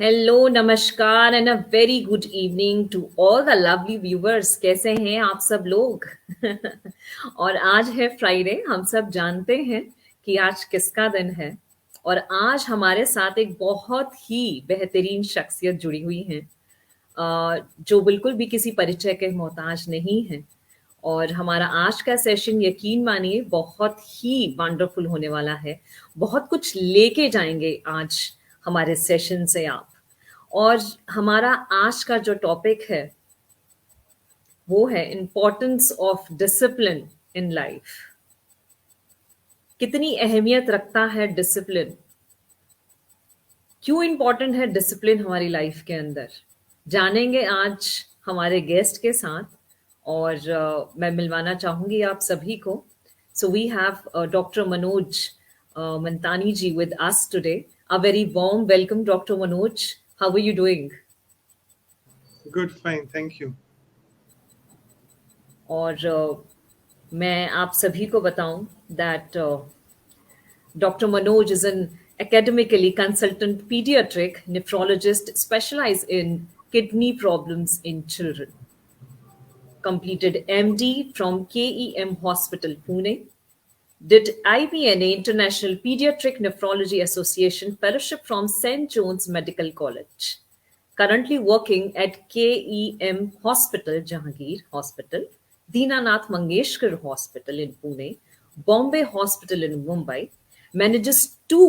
Hello, नमस्कार and a very good evening to all the lovely viewers. कैसे हैं आप सब लोग? और आज है फ्राइडे। हम सब जानते हैं कि आज किसका दिन है। और आज हमारे साथ एक बहुत ही बेहतरीन शख्सियत जुड़ी हुई है, जो बिल्कुल भी किसी परिचय के मोहताज नहीं है। और हमारा आज का सेशन यकीन मानिए बहुत ही वंडरफुल होने वाला है। बहुत कुछ लेके जाएंगे आज हमारे सेशन से आप। और हमारा आज का जो टॉपिक है वो है importance of discipline in life. कितनी अहमियत रखता है डिसिप्लिन? क्यों इम्पोर्टेंट है डिसिप्लिन हमारी लाइफ के अंदर? जानेंगे आज हमारे गेस्ट के साथ। और मैं मिलवाना चाहूंगी आप सभी को। So we have doctor Manoj Mantani ji with us today. A very warm welcome doctor Manoj. How are you doing? Good, fine, thank you. और मैं आप सभी को बताऊं that Dr. Manoj is an academically consultant pediatric nephrologist specialized in kidney problems in children. Completed MD from KEM Hospital, Pune. Did IPNA International Pediatric Nephrology Association Fellowship from St. John's Medical College. Currently working at KEM Hospital, Jahangir Hospital, Dinanath Mangeshkar Hospital in Pune, Bombay Hospital in Mumbai. Manages two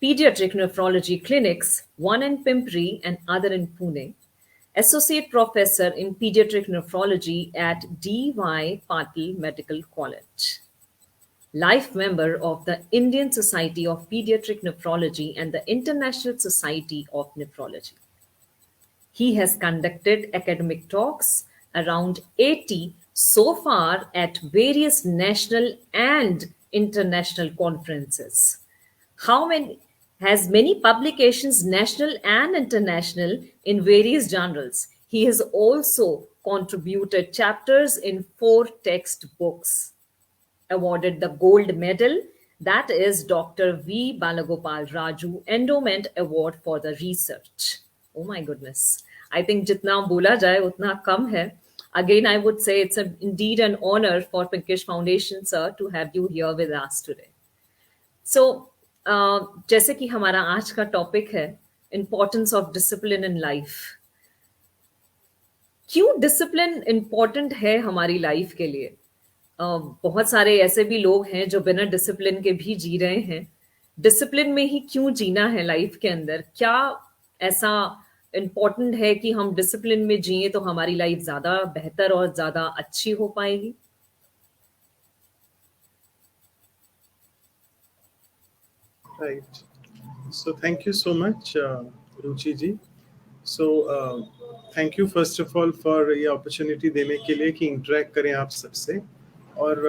pediatric nephrology clinics, one in Pimpri and other in Pune. Associate Professor in Pediatric Nephrology at D.Y. Patil Medical College. Life member of the Indian Society of Pediatric Nephrology and the International Society of Nephrology. He has conducted academic talks, around 80 so far, at various national and international conferences. How many? Has many publications, national and international, in various journals. He has also contributed chapters in 4 textbooks. Awarded the gold medal, that is Dr. V. Balagopal Raju Endowment Award for the research. Oh my goodness. I think jitna bola jaye utna kam hai. Again, I would say it's indeed an honor for Pinkish Foundation, sir, to have you here with us today. सो जैसे कि हमारा आज का topic है importance of discipline in life. क्यों discipline important है हमारी life के लिए? बहुत सारे ऐसे भी लोग हैं जो बिना डिसिप्लिन के भी जी रहे हैं। डिसिप्लिन में ही क्यों जीना है लाइफ के अंदर? क्या ऐसा इम्पोर्टेंट है कि हम डिसिप्लिन में जिए तो हमारी लाइफ ज़्यादा बेहतर और ज़्यादा अच्छी हो पाएगी? Right. So thank you so much, Ruchi ji. So thank you first of all for ये opportunity देने के लिए कि interact करें आप सबसे। और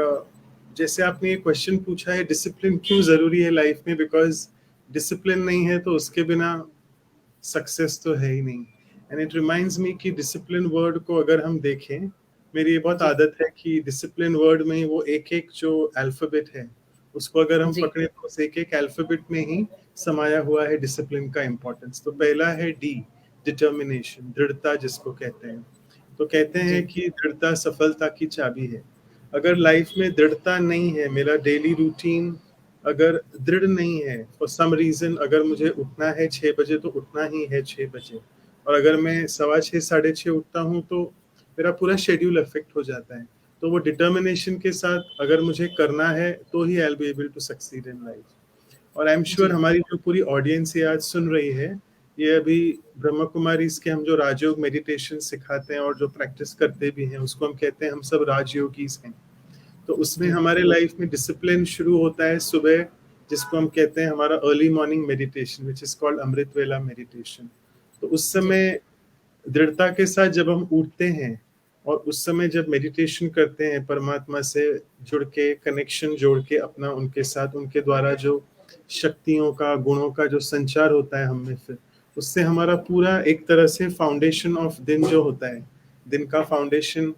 जैसे आपने ये क्वेश्चन पूछा है डिसिप्लिन क्यों ज़रूरी है लाइफ में, बिकॉज डिसिप्लिन नहीं है तो उसके बिना सक्सेस तो है ही नहीं। एंड इट रिमाइंड्स मी कि डिसिप्लिन वर्ड को अगर हम देखें, मेरी ये बहुत जी आदत है कि डिसिप्लिन वर्ड में वो एक एक जो अल्फाबेट है उसको अगर हम जी पकड़े तो उस एक एक अल्फाबेट में ही समाया हुआ है डिसिप्लिन का इम्पोर्टेंस। तो पहला है डी, डिटर्मिनेशन, दृढ़ता जिसको कहते हैं। तो कहते जी हैं कि दृढ़ता सफलता की चाबी है। अगर लाइफ में दृढ़ता नहीं है, मेरा डेली रूटीन अगर दृढ़ नहीं है, फॉर सम रीजन अगर मुझे उठना है 6 बजे तो उठना ही है 6 बजे, और अगर मैं 6:15 6:30 उठता हूँ तो मेरा पूरा शेड्यूल अफेक्ट हो जाता है। तो वो डिटर्मिनेशन के साथ अगर मुझे करना है तो ही I will be able to succeed in life. और आई एम श्योर जी हमारी जो पूरी ऑडियंस ये आज सुन रही है, ये अभी ब्रह्म कुमारी के हम जो राजयोग मेडिटेशन सिखाते हैं और जो प्रैक्टिस करते भी हैं उसको हम कहते हैं हम सब राजयोगीज हैं। तो उसमें जी हमारे लाइफ में डिसिप्लिन शुरू होता है सुबह, जिसको हम कहते हैं हमारा early morning meditation which is called Amrit vela meditation. तो उस जी समय दृढ़ता के साथ जब हम उठते हैं और उस समय जब मेडिटेशन करते हैं, परमात्मा से जुड़ के कनेक्शन जोड़ के अपना उनके साथ, उनके द्वारा जो शक्तियों का गुणों का जो संचार होता है हम में, फिर उससे हमारा पूरा एक तरह से फाउंडेशन ऑफ दिन जो होता है, दिन का फाउंडेशन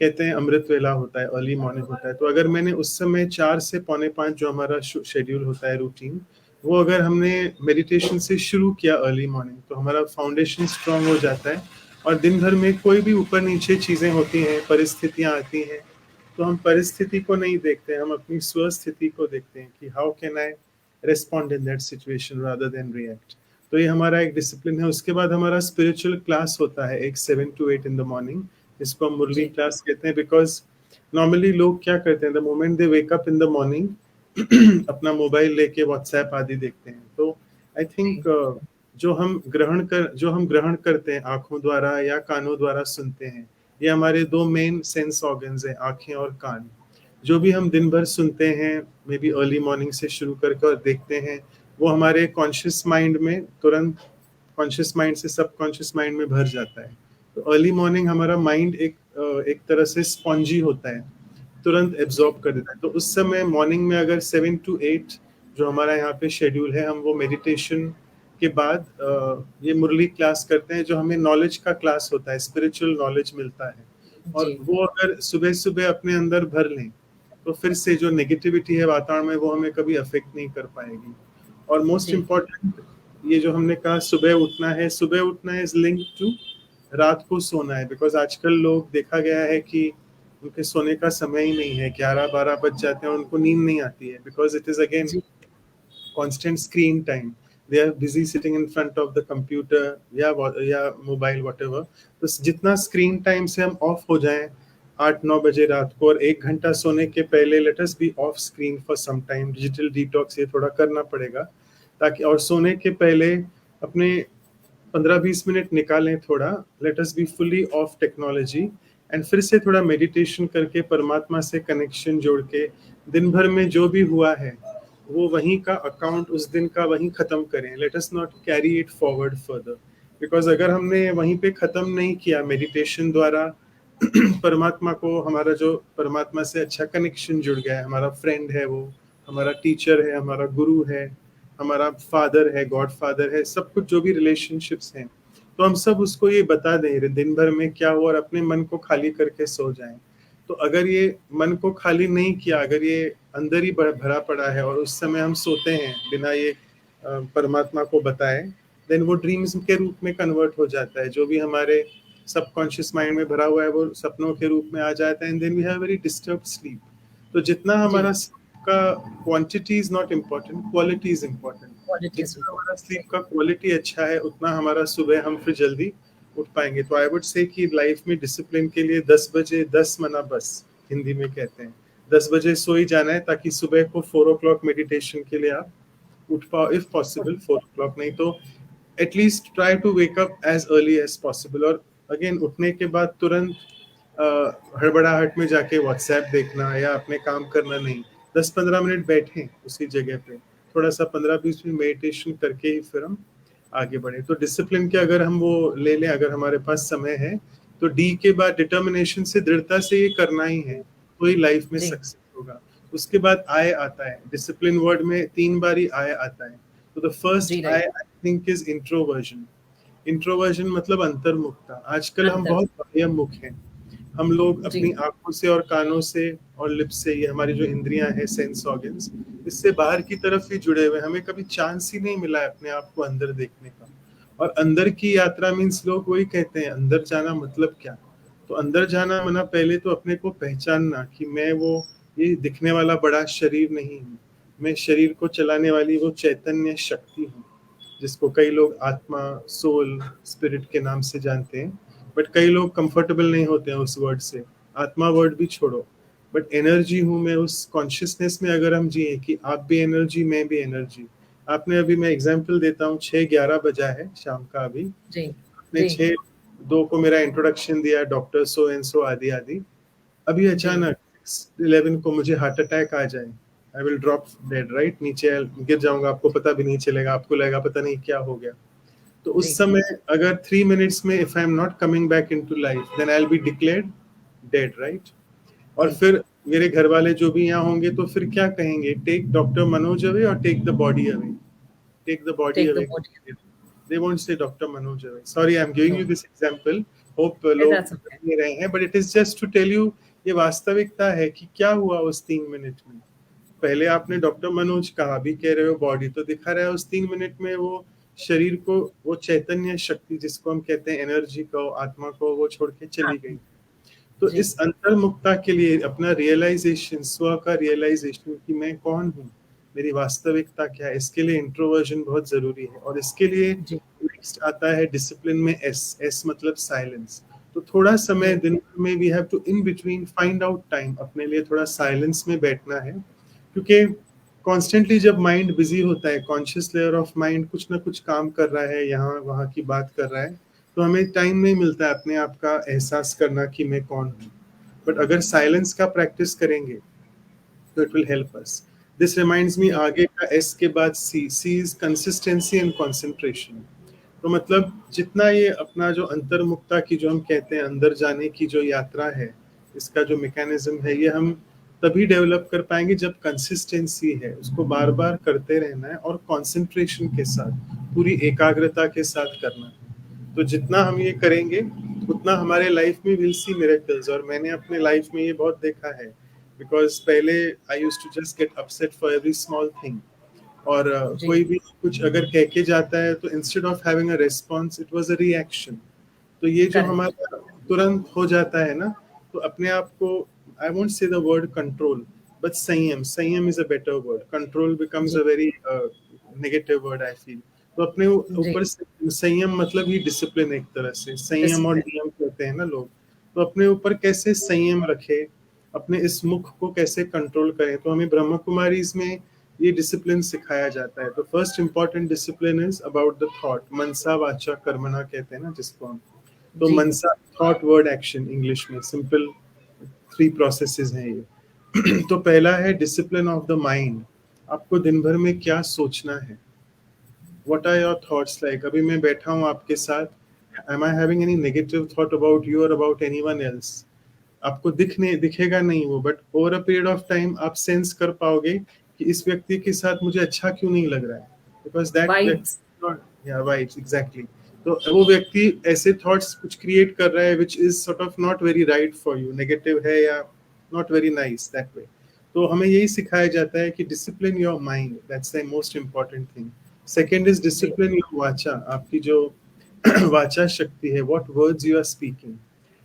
कहते हैं अमृत वेला होता है, अर्ली मॉर्निंग होता है। तो अगर मैंने उस समय 4 से 4:45 जो हमारा शेड्यूल होता है रूटीन, वो अगर हमने मेडिटेशन से शुरू किया अर्ली मॉर्निंग तो हमारा फाउंडेशन स्ट्रांग हो जाता है, और दिन भर में कोई भी ऊपर नीचे चीज़ें होती हैं, परिस्थितियाँ आती हैं, तो हम परिस्थिति को नहीं देखते, हम अपनी स्वस्थिति को देखते हैं कि how can I respond in that situation rather than react. तो ये हमारा एक डिसिप्लिन है। उसके बाद हमारा स्पिरिचुअल क्लास होता है एक 7 to 8 इन द मॉर्निंग, जिसको हम मुरली जी क्लास कहते हैं। बिकॉज नॉर्मली लोग क्या करते हैं, the moment they wake up in the morning अपना मोबाइल लेके व्हाट्सएप आदि देखते हैं। तो आई थिंक जी जो हम ग्रहण करते हैं आंखों द्वारा या कानों द्वारा सुनते हैं, ये हमारे दो मेन सेंस ऑर्गन्स हैं, आंखें और कान। जो भी हम दिन भर सुनते हैं, मे बी अर्ली मॉर्निंग से शुरू करके और देखते हैं, वो हमारे कॉन्शियस माइंड में तुरंत, कॉन्शियस माइंड से सबकॉन्शियस माइंड में भर जाता है। तो अर्ली मॉर्निंग हमारा माइंड एक तरह से स्पॉन्जी होता है, तुरंत जी एब्जॉर्ब कर देता है। तो उस समय मॉर्निंग में अगर 7 to 8 जो हमारा यहाँ पे शेड्यूल है, हम वो मेडिटेशन के बाद ये मुरली क्लास करते हैं, जो हमें नॉलेज का क्लास होता है, स्पिरिचुअल नॉलेज मिलता है। और जी वो अगर सुबह सुबह अपने अंदर भर लें, तो फिर से जो नेगेटिविटी है वातावरण में, वो हमें कभी अफेक्ट नहीं कर पाएगी। और मोस्ट जी इम्पॉर्टेंट, ये जो हमने कहा सुबह उठना है, सुबह उठना इज लिंक टू रात को सोना है। बिकॉज आजकल लोग देखा गया है कि उनके सोने का समय ही नहीं है, 11-12 बज जाते हैं, उनको नींद नहीं आती है, बिकॉज इट इज अगेन जी constant screen time. They are busy sitting in front of the computer या मोबाइल whatever. तो जितना स्क्रीन टाइम से हम ऑफ हो जाएं 8-9 बजे रात को, और 1 घंटा सोने के पहले let us be off screen for some time. Digital detox ये थोड़ा करना पड़ेगा, ताकि और सोने के पहले अपने 15-20 मिनट निकालें थोड़ा, late us be fully of technology, and फिर से थोड़ा मेडिटेशन करके परमात्मा से कनेक्शन जोड़ के दिन भर में जो भी हुआ है वो वहीं का अकाउंट उस दिन का वहीं खत्म करें। Let us not carry it forward further. Because अगर हमने वहीं पे खत्म नहीं किया मेडिटेशन द्वारा परमात्मा को, हमारा जो परमात्मा से अच्छा कनेक्शन जुड़ गया है, हमारा फ्रेंड है वो, हमारा टीचर है, हमारा गुरु है, हमारा फादर है, गॉड फादर है, सब कुछ जो भी रिलेशनशिप्स हैं, तो हम सब उसको ये बता दें दिन भर में क्या हुआ, और अपने मन को खाली करके सो जाएं। तो अगर ये मन को खाली नहीं किया, अगर ये अंदर ही भरा पड़ा है और उस समय हम सोते हैं बिना ये परमात्मा को बताए, देन वो ड्रीम्स के रूप में कन्वर्ट हो जाता है। जो भी हमारे सबकॉन्शियस माइंड में भरा हुआ है वो सपनों के रूप में आ जाता है, and then we have very disturbed sleep. तो जितना जी हमारा sleep का quantity is not important, quality is important. Quality is जितना हमारा स्लीप इम्पोर्टेंट का क्वालिटी अच्छा है, उतना हमारा सुबह हम फिर जल्दी उठ पाएंगे। तो आई वुड से कि लाइफ में डिसिप्लिन के लिए 10 बजे 10 मना बस, हिंदी में कहते हैं 10 बजे सो ही जाना है, ताकि सुबह को 4 o'clock मेडिटेशन के लिए आप उठ पाओ, इफ पॉसिबल 4 o'clock, नहीं तो at least try to wake up as early as possible. और अगेन उठने के बाद तुरंत हड़बड़ाहट में जाके व्हाट्सएप देखना या अपने काम करना नहीं, 10-15 मिनट बैठें उसी जगह पे, थोड़ा सा 15-20 मिनट मेडिटेशन करके ही फिर हम आगे बढ़े। तो डिसिप्लिन के अगर हम वो ले लें, अगर हमारे पास समय है, तो डी के बाद डिटर्मिनेशन से, दृढ़ता से ये करना ही है, तो ही लाइफ में जी सक्सेस होगा। उसके बाद आय आता है, डिसिप्लिन वर्ड में 3 बार आय आता है। तो द जी first right I think is introversion. Introversion मतलब अंतर्मुखता। आजकल हम अंतर बहुत बहिर्मुख हैं। हम लोग जी अपनी आंखों से और कानों से और लिप्स से, ये हमारी जो इंद्रियां हैं, सेंस ऑर्गन्स, इससे बाहर की तरफ ही जुड़े हुए। हमें कभी चांस ही नहीं मिला है अपने आप को अंदर देखने का। और अंदर की यात्रा मीन्स, लोग वही कहते हैं अंदर जाना मतलब क्या। तो अंदर जाना मना पहले तो अपने को पहचानना कि मैं वो ये दिखने वाला बड़ा शरीर नहीं हूँ, मैं शरीर को चलाने वाली वो चैतन्य शक्ति हूँ, जिसको कई लोग आत्मा, सोल, स्पिरिट के नाम से जानते हैं। बट कई लोग कंफर्टेबल नहीं होते हैं उस वर्ड से। आत्मा वर्ड भी छोड़ो, बट एनर्जी हूँ मैं, उस कॉन्शियसनेस में अगर हम जिए कि आप भी एनर्जी, मैं भी एनर्जी। आपने अभी, मैं एग्जांपल देता हूँ, 6:11 बजा है शाम का अभी, जी आपने जी 6:02 को मेरा इंट्रोडक्शन दिया, डॉक्टर सो एंड सो आदि आदि। अभी जी अचानक 6:11 को मुझे हार्ट अटैक आ जाए, I will drop dead, right, नीचे गिर जाऊंगा, आपको पता भी नहीं चलेगा, आपको लगेगा पता नहीं क्या हो गया। तो उस जी समय अगर 3 मिनट्स में if I am not coming back into life, then I will be declared dead, right. और जी फिर मेरे घर वाले जो भी यहाँ होंगे तो फिर क्या कहेंगे, टेक डॉक्टर मनोज अवे और take the body away, take the body take the away. Body they won't say doctor Manoj away. Sorry, I am giving no you this example, hope लोग दैट्स ओके समझ रहे हैं, but it is just to tell you ये वास्तविकता है कि क्या हुआ उस 3 मिनट में। पहले आपने डॉक्टर मनोज कहा, भी कह रहे हो बॉडी तो दिखा रहा है, उस 3 मिनट में वो शरीर को, वो चैतन्य शक्ति जिसको हम कहते हैं एनर्जी को, आत्मा को, वो छोड़ के हाँ, चली गई। तो जी, इस अंतर्मुखता के लिए अपना रियलाइजेशन, स्व का रियलाइजेशन कि मैं कौन हूँ, मेरी वास्तविकता क्या है, इसके लिए इंट्रोवर्जन बहुत जरूरी है। और इसके लिए जी, नेक्स्ट आता है डिसिप्लिन में एस, एस मतलब साइलेंस। तो थोड़ा समय जी, दिन में we have to in between find out time, अपने लिए थोड़ा साइलेंस में बैठना है, क्योंकि कॉन्स्टेंटली जब माइंड बिजी होता है, कॉन्शियस लेयर ऑफ माइंड कुछ ना कुछ काम कर रहा है, यहाँ वहाँ की बात कर रहा है, तो हमें टाइम नहीं मिलता है अपने आप का एहसास करना कि मैं कौन हूँ। बट अगर साइलेंस का प्रैक्टिस करेंगे तो it will help us. This reminds me, जी, आगे का एस के बाद C, C is consistency and concentration. तो मतलब जितना ये अपना जो अंतर्मुखता की जो हम कहते हैं अंदर जाने की जो यात्रा है, इसका जो मैकेनिज्म है, ये हम तभी डेवलप कर पाएंगे जब कंसिस्टेंसी है, उसको बार बार करते रहना है और कंसंट्रेशन के साथ, पूरी एकाग्रता के साथ करना है। तो जितना हम ये करेंगे उतना हमारे लाइफ में विल सी मिरेकल्स। और मैंने अपने लाइफ में ये बहुत देखा है, बिकॉज पहले I used to just get upset for every small thing, और जी, कोई भी कुछ अगर कह के जाता है तो instead of having a response it was a reaction. तो ये जो करेक्ट, हमारा तुरंत हो जाता है ना, तो अपने आप को, I won't say the word control, but संयम, संयम is a better word, control becomes जी, a very negative word I feel. तो अपने जी, ऊपर संयम मतलब ही डिसिप्लिन, एक तरह से संयम और डिसिप्लिन, नियम कहते हैं ना लोग। तो अपने ऊपर कैसे संयम रखे, अपने इस मुख को कैसे कंट्रोल करें, तो हमें ब्रह्म कुमारी में ये डिसिप्लिन सिखाया जाता है। तो first important discipline is about the thought, मनसा वाचा कर्मणा कहते हैं ना जिसको हम। तो जी, मनसा थॉट वर्ड एक्शन, इंग्लिश में सिंपल 3 प्रोसेसेस हैं ये। तो पहला है डिसिप्लिन ऑफ द माइंड, आपको दिन भर में क्या सोचना है, what are your thoughts like. अभी मैं बैठा हूँ आपके साथ, am I having any negative thought about you और अबाउट एनीवन एल्स? आपको दिखेगा नहीं वो, but over a period of time आप सेंस कर पाओगे कि इस व्यक्ति के साथ मुझे अच्छा क्यों नहीं लग रहा है, बिकॉज दैट वाइब्स, व्यक्ति, या वाइब्स एग्जैक्टली। तो वो व्यक्ति ऐसे थॉट्स कुछ क्रिएट कर रहा है which is sort of not very right for you, negative है या not very nice that way. तो हमें यही सिखाया जाता है कि discipline your mind, that's the most important thing. Second is जी, डिसिप्लिन योर वाचा, आपकी जो वाचा शक्ति है, what words you are speaking.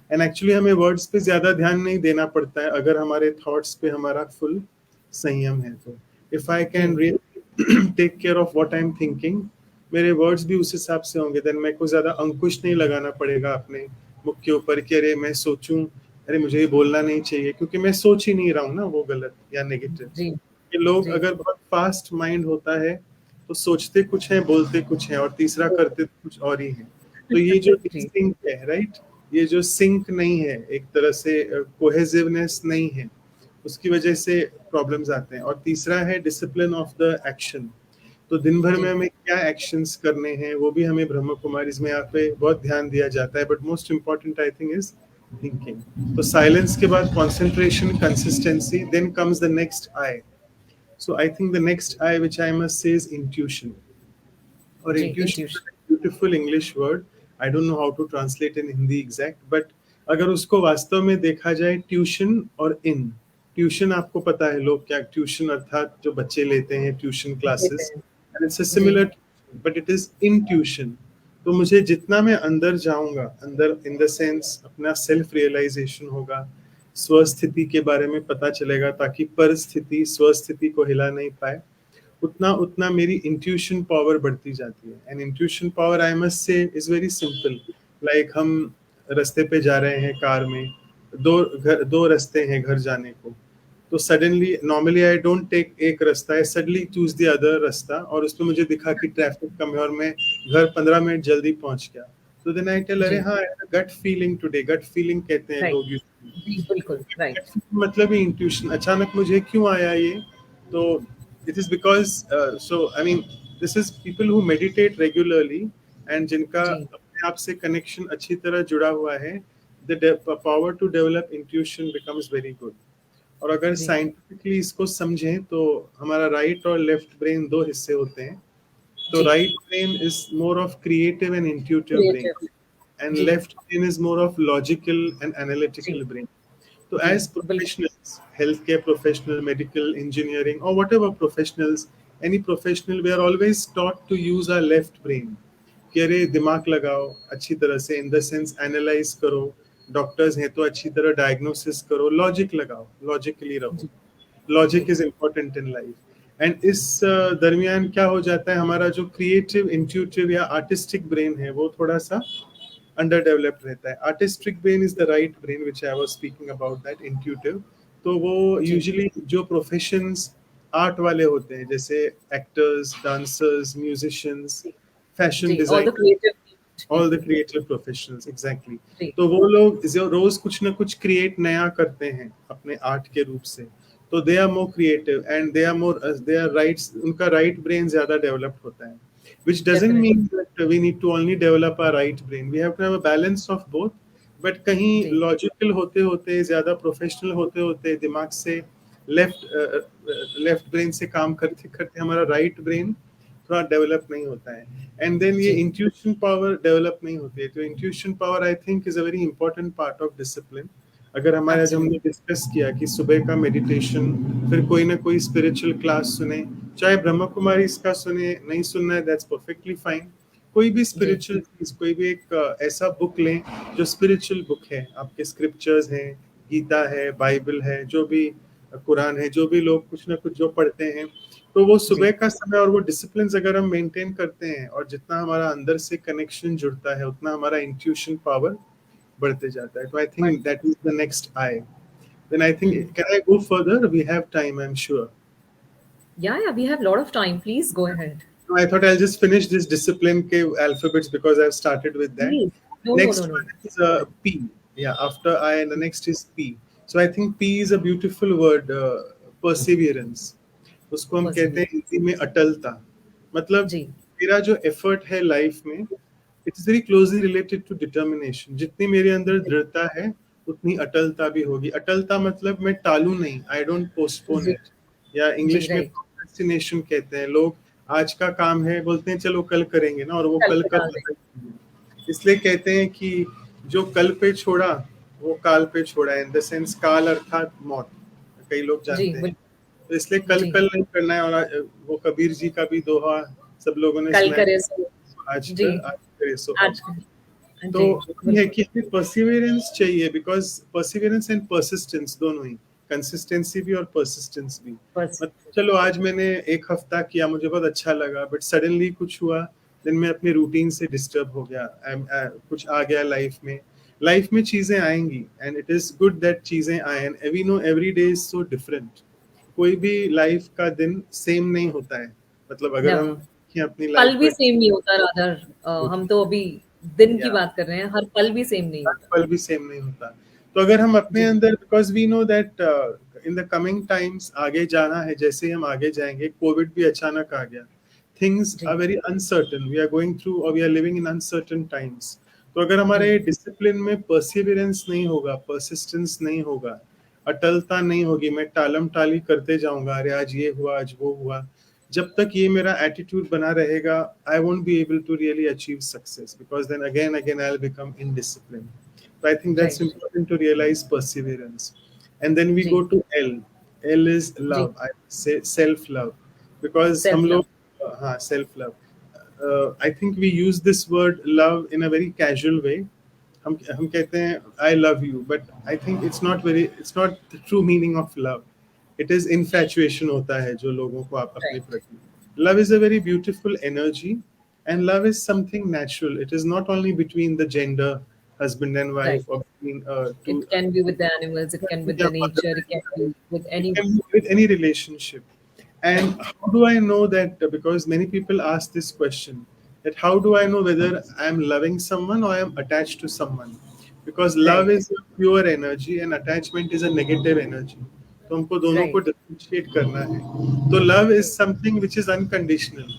And actually हमें वर्ड्स पे ज्यादा ध्यान नहीं देना पड़ता है अगर हमारे थॉट्स पे हमारा फुल संयम है। तो इफ आई जी, can really take care of what I am thinking, मेरे वर्ड्स भी उस हिसाब से होंगे, देन मेरे को ज्यादा अंकुश नहीं लगाना पड़ेगा अपने मुख के ऊपर कि अरे मैं सोचूं, अरे मुझे ये बोलना नहीं चाहिए, क्योंकि मैं सोच ही नहीं रहा हूँ ना वो गलत या नेगेटिव। जी, ये लोग जी, अगर बहुत फास्ट माइंड होता है तो सोचते कुछ है, बोलते कुछ है, और तीसरा करते कुछ और ही है। तो ये जो जी, सिंक है, राइट, ये जो सिंक नहीं है, एक तरह से कोहेसिवनेस नहीं है, उसकी वजह से प्रॉब्लम्स आते हैं। और तीसरा है डिसिप्लिन ऑफ द एक्शन। तो दिन भर में जी, हमें क्या एक्शंस करने हैं वो भी हमें ब्रह्म कुमारी में यहाँ पे बहुत ध्यान दिया जाता है, but most important I think is thinking. तो साइलेंस के बाद concentration, consistency, then comes the next I. So I think the next I which I must say is intuition. Or जी, intuition is intuition, a beautiful English word. I don't know how to translate in Hindi exact, but अगर उसको वास्तव में देखा जाए, tuition और इन, tuition आपको पता है लोग क्या, ट्यूशन अर्थात जो बच्चे लेते हैं ट्यूशन देते क्लासेस, हैं, एंड इट्स अ जी, similar, but it is intuition. तो मुझे जितना मैं अंदर जाऊंगा, अंदर इन द सेंस अपना सेल्फ रियलाइजेशन होगा, स्वस्थिति के बारे में पता चलेगा, ताकि परिस्थिति स्वस्थिति को हिला नहीं पाए, उतना उतना मेरी इंट्यूशन पावर बढ़ती जाती है। And intuition power I must से इज वेरी सिंपल। लाइक हम रास्ते पे जा रहे हैं कार में, दो रास्ते हैं घर जाने को, तो suddenly normally I don't take एक रास्ता, I suddenly choose the other रास्ता, और उसमें मुझे दिखा कि ट्रैफिक कम है और मैं घर 15 मिनट जल्दी पहुंच गया। तो देन आई टेल, अरे जी, हाँ, gut feeling today, gut feeling कहते हैं राइट, लोग usually। जी, बिल्कुल, राइट, मतलब ही इंट्यूशन, अचानक मुझे क्यों आया ये। तो it is because, so I mean this is people who meditate regularly, and जिनका जी, अपने आप से कनेक्शन अच्छी तरह जुड़ा हुआ है, the power to develop intuition becomes very good. और अगर जी, साइंटिफिकली इसको समझें तो हमारा राइट और लेफ्ट ब्रेन दो हिस्से होते हैं। तो जी, right brain is more of creative and intuitive brain, creative, and जी, left brain is more of logical and जी, एनालिटिकल ब्रेन। तो जी, एज बिल्कुल, professionals healthcare professional, medical, engineering, or whatever professionals, any professional, we are always taught to use our left brain. कि अरे दिमाग लगाओ अच्छी तरह से, इन द सेंस एनालाइज करो, डॉक्टर्स हैं तो अच्छी तरह डायग्नोसिस करो, लॉजिक लगाओ, लॉजिकली रहो, जी लॉजिक जी is important in life. And इस दरमियान क्या हो जाता है, हमारा जो क्रिएटिव, इंट्यूटिव या आर्टिस्टिक ब्रेन है वो थोड़ा सा अंडर डेवलप्ड रहता है। Artistic brain is the right brain which I was speaking about, that intuitive. तो वो जी यूजुअली जो प्रोफेशंस आर्ट वाले होते हैं, जैसे एक्टर्स, डांसर्स, म्यूजिशियंस, फैशन जी और the design, creative all the people. Creative professionals, exactly. जी तो वो लोग जो रोज कुछ ना कुछ क्रिएट नया करते हैं अपने आर्ट के रूप से, तो they are more creative and they are more, they are rights, उनका राइट ब्रेन ज्यादा डेवलप्ड होता है, which doesn't definitely. mean that we need to only develop our right brain, we have to have a balance of both, but कहीं जी logical होते होते, ज्यादा professional होते होते, दिमाग से लेफ्ट ब्रेन से काम करते करते हमारा राइट ब्रेन थोड़ा डेवलप नहीं होता है, एंड देन ये जी इंट्यूशन पावर डेवलप नहीं होती है। तो intuition power I think is a very important part of discipline. अगर हमारे, आज हमने एब्सोल्युटली। डिस्कस किया कि सुबह का मेडिटेशन, फिर कोई ना कोई स्पिरिचुअल क्लास सुने, चाहे ब्रह्म कुमारी इसका सुने, नहीं सुनना है दैट्स परफेक्टली फाइन, कोई भी जी स्पिरिचुअल चीज, कोई भी एक ऐसा बुक लें जो स्पिरिचुअल बुक है, आपके स्क्रिप्चर्स हैं, गीता है, बाइबल है, जो भी कुरान है, जो भी लोग कुछ ना कुछ जो पढ़ते हैं, तो वो जी सुबह का समय और वो डिसिप्लिन अगर हम मेंटेन करते हैं, और जितना हमारा अंदर से कनेक्शन जुड़ता है, उतना हमारा इंट्यूशन पावर बढ़ते जाता है। तो I think that is the next I. Then I think, can I go further, we have time, I am sure. Yeah we have lot of time, please go ahead. I thought I'll just finish this discipline ke alphabets because I've started with that. Please no Next no. one is P. Yeah, after I, and the next is P. So I think P is a beautiful word, perseverance. उसको हम कहते हैं हिंदी में अटलता। मतलब जी मेरा जो effort है life में, it is very closely related to determination. जितनी मेरे अंदर दृढ़ता है, उतनी अटलता भी होगी। अटलता मतलब मैं टालू नहीं, आई डोंट पोस्टपोन जी इट, या जी इंग्लिश में राइट। प्रोक्रेस्टिनेशन कहते हैं लोग। आज का काम है, बोलते हैं चलो कल करेंगे ना, और वो कल कल पे का डाल पता ही नहीं है। इसलिए कहते हैं कि जो कल पे छोड़ा वो काल पे छोड़ा, इन द सेंस काल अर्थात मौत, कई लोग दें। जी जानते हैं। तो इसलिए कल जी कल नहीं करना है। और वो कबीर जी का भी दोहा सब लोगों ने कल सुना करे है, सो। आज जी कर, आज करे सो अब। आज तो जी ये है बिल्कुल। कि हमें परसिवियरेंस चाहिए, बिकॉज परसिवियरेंस एंड परसिस्टेंस दोनों ही, कंसिस्टेंसी भी और परसिस्टेंस भी। बस मतलब चलो आज मैंने एक हफ्ता किया, मुझे बहुत अच्छा लगा, बट सडनली कुछ हुआ, देन मैं अपने रूटीन से डिस्टर्ब हो गया, कुछ आ गया लाइफ में। लाइफ में चीजें आएंगी, and it is good that चीजें आए, and we know every day is so different. कोई भी लाइफ का दिन सेम नहीं होता है। मतलब अगर हम नेवर। देखें अपनी पल लाइफ भी सेम नहीं होता रादर। हम तो अभी दिन की को, बात कर रहे हैं, हर पल भी सेम नहीं हर होता। पल भी सेम नहीं होता। तो अगर हम अपने जी अंदर, because we know that in the coming times आगे जाना है, जैसे ही हम आगे जाएंगे, कोविड भी अचानक आ गया, थिंग्स आर जी very uncertain, we are going through, और we are living in uncertain times. तो अगर जी हमारे डिसिप्लिन में परसिवियरेंस नहीं होगा, परसिस्टेंस नहीं होगा, अटलता नहीं होगी, मैं टालम टाली करते जाऊंगा, अरे आज ये हुआ, आज वो हुआ, जब तक ये मेरा एटीट्यूड बना रहेगा, I won't be able to really achieve success, because then again again I will become indiscipline. So I think that's right. important to realize perseverance. And then we जी go to L. L is जी love. I say self love, because हम self love. लोग, हाँ, self love. I think we use this word love in a very casual way. हम कहते हैं I love you, but I think it's not the true meaning of love. It is infatuation होता है जो लोगों को आप अपने राइट प्रति। Love is a very beautiful energy, and love is something natural. It is not only between the gender, husband and right. wife, or between two, It can be with the animals, it can with yeah, the mother nature, it and can child. be with It anyone. can be with any relationship. Right. And how do I know that? Because many people ask this question, that how do I know whether I am loving someone or I am attached to someone? Because love Right. is a pure energy and attachment is a negative energy. तो हमको दोनों को Right. Differentiate करना है। तो love is something which is unconditional.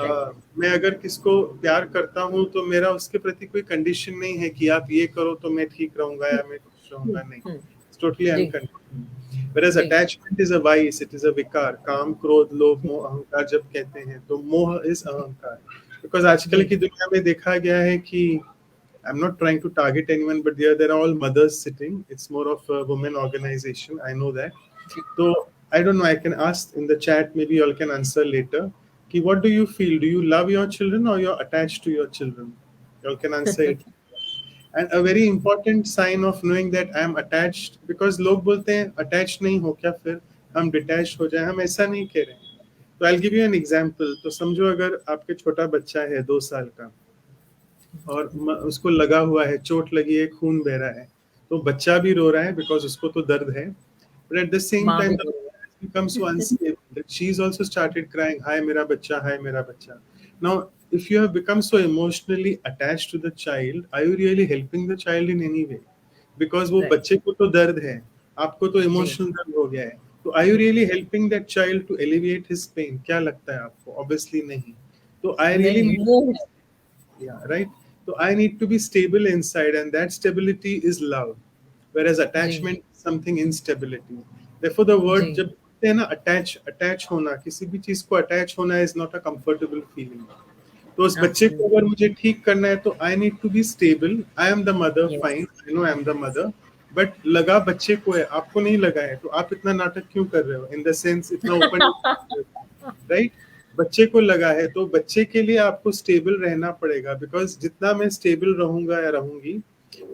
Right. मैं अगर किसको प्यार करता हूँ, तो मेरा उसके प्रति कोई कंडीशन नहीं है कि आप ये करो तो मैं ठीक रहूंगा या मैं खुश रहूंगा, नहीं। Hmm. इट्स टोटली जी अनकंडीशनल। Whereas जी attachment is a vice, it is a विकार। काम, क्रोध, लोभ, मोह, अहंकार जब कहते हैं, तो मोह इज अहंकार। बिकॉज आजकल जी की दुनिया में देखा गया है कि I'm not trying to target anyone, but there are all mothers sitting. It's more of a women organization. I know that. So I don't know. I can ask in the chat. Maybe you all can answer later. Ki, what do you feel? Do you love your children or you're attached to your children? You all can answer it. And a very important sign of knowing that I am attached, because लोग बोलते हैं attached नहीं हो क्या फिर हम detached हो जाए, हम ऐसा नहीं कह रहे हैं. तो I'll give you an example. तो समझो अगर आपके छोटा बच्चा है 2 साल का और उसको लगा हुआ है, चोट लगी है, खून बह रहा है, तो बच्चा भी रो रहा है बिकॉज उसको तो दर्द है, बट एट द सेम माँ टाइम भी बोल becomes so unstable that she's also started crying, hi mera bacha. Now if you have become so emotionally attached to the child, are you really helping the child in any way? Because वो right बच्चे को तो दर्द है, आपको तो जी emotional दर्द हो गया है, तो are you really helping that child to alleviate his pain? क्या लगता है आपको? Obviously नहीं. तो I really नहीं need, वो yeah, right. So I need to be stable inside, and that stability is love, whereas जी attachment is something instability. Therefore the ji word जब बोलते हैं ना attach होना, किसी भी चीज को attach होना is not a comfortable feeling. तो उस बच्चे को एब्सोल्युटली अगर मुझे ठीक करना है तो I need to be stable. I am the mother, yes fine, I know I am the mother, but लगा बच्चे को है, आपको नहीं लगा है, तो आप इतना नाटक क्यों कर रहे हो? इन द सेंस इतना ओपन, राइट? बच्चे को लगा है तो बच्चे के लिए आपको स्टेबल रहना पड़ेगा, बिकॉज जितना मैं स्टेबल रहूंगा या रहूंगी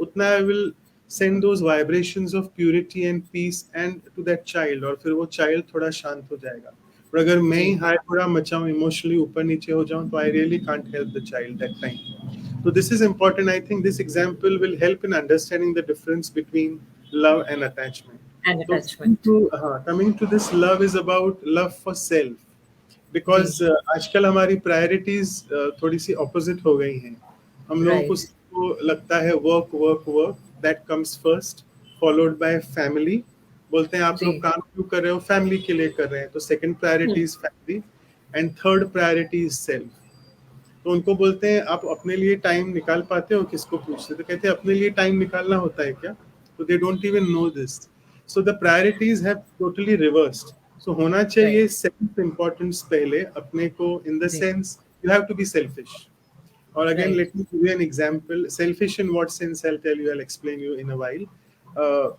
उतना I will send those vibrations of purity and peace and to that child, और फिर वो चाइल्ड थोड़ा शांत हो जाएगा. और अगर मैं जी ही हाय थोड़ा मचाऊं, इमोशनली ऊपर नीचे हो जाऊं, तो I really can't help the child that time. So this is important. I think this example will help in understanding the difference between love and attachment. And So attachment coming to this, love is about love for self. जी because आजकल हमारी priorities थोड़ी सी opposite हो गई हैं. हम लोगों को राइट सबको लगता है work work work, that comes first, followed by family. बोलते हैं आप जी लोग काम क्यों कर रहे हो? फैमिली के लिए कर रहे हैं. तो second priority hmm, is family and third priority is self. तो उनको बोलते हैं आप अपने लिए टाइम निकाल पाते हो? किसको पूछते, तो कहते हैं अपने लिए टाइम निकालना होता है क्या? तो they don't even know this. So the priorities have totally reversed. So होना राइट चाहिए सेल्फ इम्पोर्टेंस पहले अपने को, इन द जी sense you have to be selfish. और again right let me give you an example. Selfish in what sense? I tell you, I explain you in a while.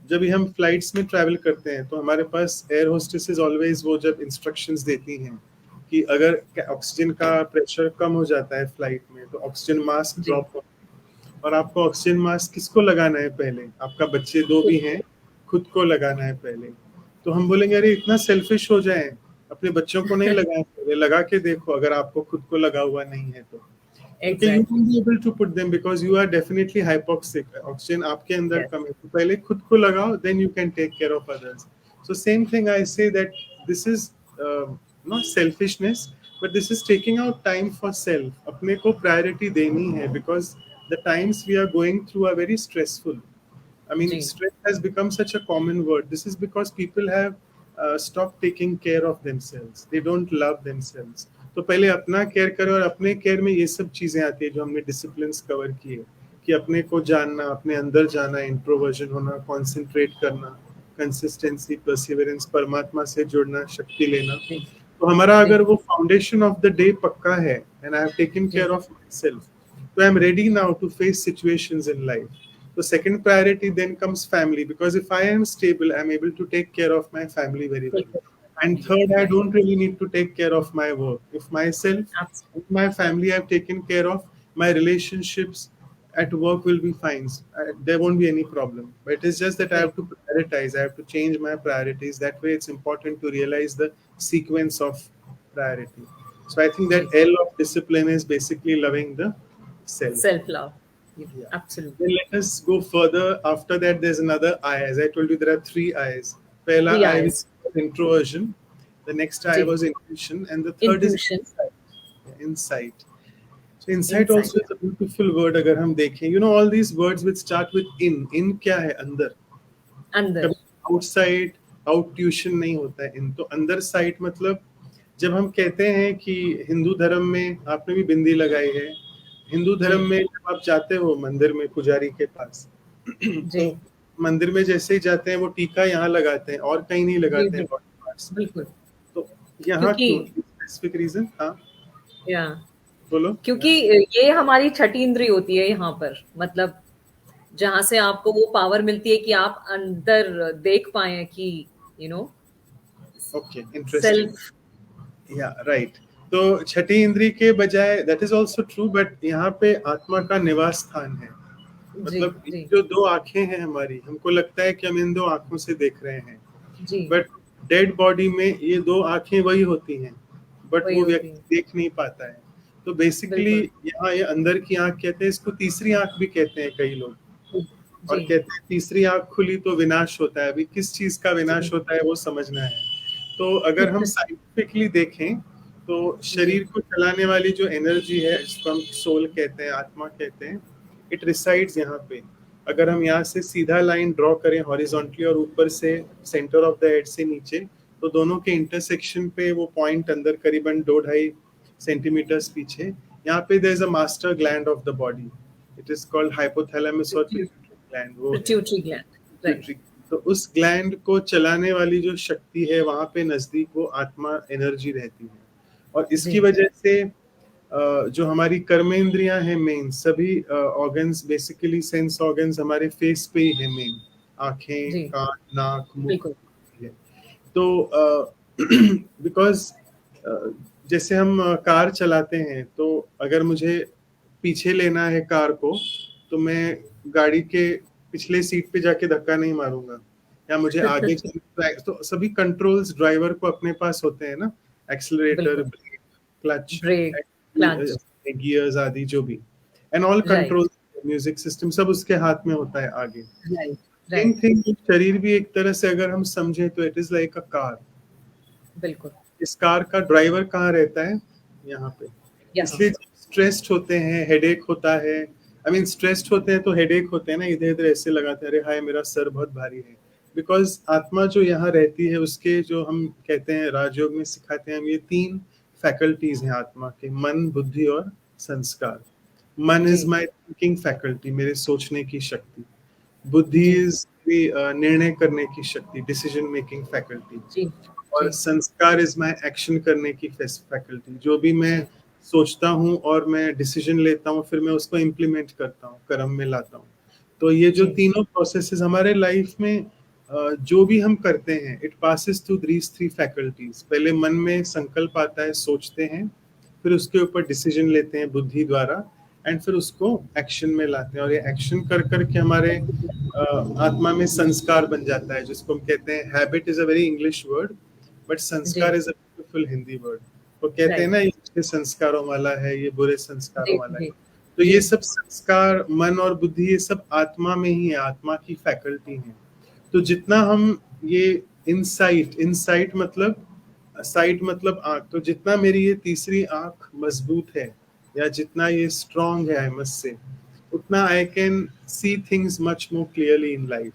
जब भी हम flights में travel करते हैं तो हमारे पास एयर होस्टेसेस ऑलवेज वो जब इंस्ट्रक्शंस देती हैं कि अगर ऑक्सीजन का प्रेशर कम हो जाता है फ्लाइट में तो ऑक्सीजन मास्क जी ड्रॉप हो. और आपको ऑक्सीजन मास्क किसको लगाना है पहले? आपका बच्चे दो भी हैं, खुद को लगाना है पहले. तो हम बोलेंगे अरे इतना सेल्फिश हो जाए, अपने बच्चों को नहीं लगाए पहले, लगा के देखो अगर आपको खुद को लगा हुआ नहीं है तो. क्योंकि you exactly won't be able to put them because you are definitely hypoxic. Oxygen आपके अंदर यस कम है, तो पहले खुद को लगाओ, then you can take care of others. So same thing I say that this is not selfishness, but this is taking out time for self. अपने को प्रायोरिटी देनी है because the times we are going through are very stressful. I mean, ji stress has become such a common word. This is because people have stopped taking care of themselves. They don't love themselves. तो पहले अपना care करो, और अपने care में ये सब चीजें आती है जो हमने डिसिप्लिन्स कवर किए, कि अपने को जानना, अपने अंदर जाना, इंट्रोवर्जन होना, कंसंट्रेट करना, कंसिस्टेंसी, परसिवरेंस, परमात्मा से जुड़ना, शक्ति लेना. जी तो हमारा जी अगर वो फाउंडेशन ऑफ द डे पक्का है, एंड आई हैव टेकन जी केयर ऑफ माई सेल्फ, तो I am ready now to face situations in life. So second priority then comes family, because if I am stable, I'm able to take care of my family very well. ठीक है And family third, I right don't really need to take care of my work. If myself, if my family I've taken care of, my relationships at work will be fine. There won't be any problem. But it is just that I absolutely have to prioritize. I have to change my priorities. That way, it's important to realize the sequence of priority. So I think जी that L of discipline is basically loving the self. Self love Yeah. Then absolutely let us go further. After that, there's another I. As I told you, there are three I's. Pehla three I was I's introversion. The next I जी was intuition, and the third is intuition insight. Yeah, insight. So insight also insight is a beautiful word. अगर हम देखें, you know all these words which start with in. In क्या है? अंदर. अंदर कभी outside, out tuition नहीं होता है. इन तो अंदर साइड मतलब जब हम कहते हैं कि हिंदू धर्म में, आपने भी बिंदी लगाई है, हिंदू जी धर्म में जब आप जाते हो मंदिर में पुजारी के पास जी तो मंदिर में जैसे ही जाते हैं वो टीका यहाँ लगाते हैं और कहीं नहीं जी लगाते हैं जी बॉडी पार्ट्स में. बिल्कुल तो यहाँ क्योंकि क्यों? Specific reason? हाँ. या बोलो। क्योंकि ये हमारी छठी इंद्री होती है यहाँ पर, मतलब जहां से आपको वो पावर मिलती है कि आप अंदर देख पाए कि you know okay, interesting. Self. या राइट। तो छठी इंद्री के बजाय that is also true, but यहाँ पे आत्मा का निवास स्थान है। जी मतलब ये जी जो दो आंखें हैं हमारी, हमको लगता है कि हम इन दो आंखों से देख रहे हैं, जी, बट डेड बॉडी में ये दो आंखें वही होती हैं, बट वही वो होती है, व्यक्ति देख नहीं पाता है। तो बेसिकली बिल्कुल। यहाँ ये अंदर की आंख कहते हैं, इसको तीसरी आंख भी कहते हैं कई लोग। और जी कहते हैं तीसरी आंख खुली तो विनाश होता है। अभी किस चीज का विनाश जी होता है वो समझना है। तो अगर हम साइंटिफिकली देखें तो जी शरीर को चलाने वाली जो एनर्जी है, जिसको हम सोल कहते हैं, आत्मा कहते हैं, इट रिसाइड्स यहाँ पे। अगर हम यहाँ से सीधा लाइन ड्रॉ करें हॉरिजॉन्टली और ऊपर से सेंटर ऑफ द हेड से नीचे, तो दोनों के इंटरसेक्शन पे वो पॉइंट अंदर करीबन 2-2.5 सेंटीमीटर्स पीछे, यहाँ पे there is a master gland of the body. It is called hypothalamus और पिट्यूटरी ग्लैंड, वो है पिट्यूटरी ग्लैंड, राइट। पिट्यूटरी। तो उस ग्लैंड को चलाने वाली जो शक्ति है, वहां पे नजदीक वो आत्मा एनर्जी रहती है। और इसकी जी वजह से जो हमारी कर्मेंद्रियां हैं मेन, सभी ऑर्गन्स बेसिकली सेंस ऑर्गन्स हमारे फेस पे ही है मेन। आंखें, जी, कान, नाक, मुख बिल्कुल। है। तो बिकॉज जैसे हम कार चलाते हैं, तो अगर मुझे पीछे लेना है कार को, तो मैं गाड़ी के पिछले सीट पे जाके धक्का नहीं मारूंगा, या मुझे आगे तो सभी कंट्रोल्स ड्राइवर को अपने पास होते हैं ना, एक्सीलरेटर, बिल्कुल, brake, clutch, brake, clutch, gears आदि जो भी, and all right, control, music system सब उसके हाथ में होता है आगे। राइट, सेम राइट, थिंग शरीर भी एक तरह से अगर हम समझे तो it is like a car. बिल्कुल। इस कार का ड्राइवर कहाँ रहता है? यहाँ पे। यहाँ इसलिए स्ट्रेस्ड होते हैं, हेडेक होता है, आई मीन स्ट्रेस्ड होते हैं तो हेडेक होते हैं ना, इधर इधर ऐसे लगाते हैं, अरे हाय मेरा सर बहुत भारी है। बिकॉज आत्मा जो यहाँ रहती है, उसके जो हम कहते हैं राजयोग में सिखाते हैं हम, ये 3 फैकल्टीज हैं आत्मा के, मन, बुद्धि और संस्कार। मन जी इज माई थिंकिंग फैकल्टी, मेरे सोचने की शक्ति। बुद्धि जी इज निर्णय करने की शक्ति, डिसीजन मेकिंग फैकल्टी। जी और जी संस्कार इज माई एक्शन करने की फैकल्टी, जो भी मैं जी सोचता हूँ और मैं डिसीजन लेता हूँ, फिर मैं उसको इम्प्लीमेंट करता हूँ, कर्म में लाता हूँ। तो ये जो जी तीनों प्रोसेसेस हमारे लाइफ में जो भी हम करते हैं, it passes through these 3 faculties. पहले मन में संकल्प आता है, सोचते हैं, फिर उसके ऊपर डिसीजन लेते हैं बुद्धि द्वारा, एंड फिर उसको एक्शन में लाते हैं, और ये एक्शन कर करके हमारे आत्मा में संस्कार बन जाता है, जिसको हम कहते हैं, habit is a very English word, but जी, sanskar is a beautiful Hindi word. वो कहते हैं राइट, ना, ये अच्छे संस्कारों वाला है, ये बुरे संस्कारों जी वाला है। जी तो जी ये सब संस्कार, मन और बुद्धि, ये सब आत्मा में ही है, आत्मा की फैकल्टी है। तो जितना हम ये इनसाइट, इनसाइट मतलब, साइट मतलब आंख, तो जितना मेरी ये तीसरी आंख मजबूत है, या जितना ये स्ट्रांग है आई मस्ट से, उतना I can see things much more clearly in life,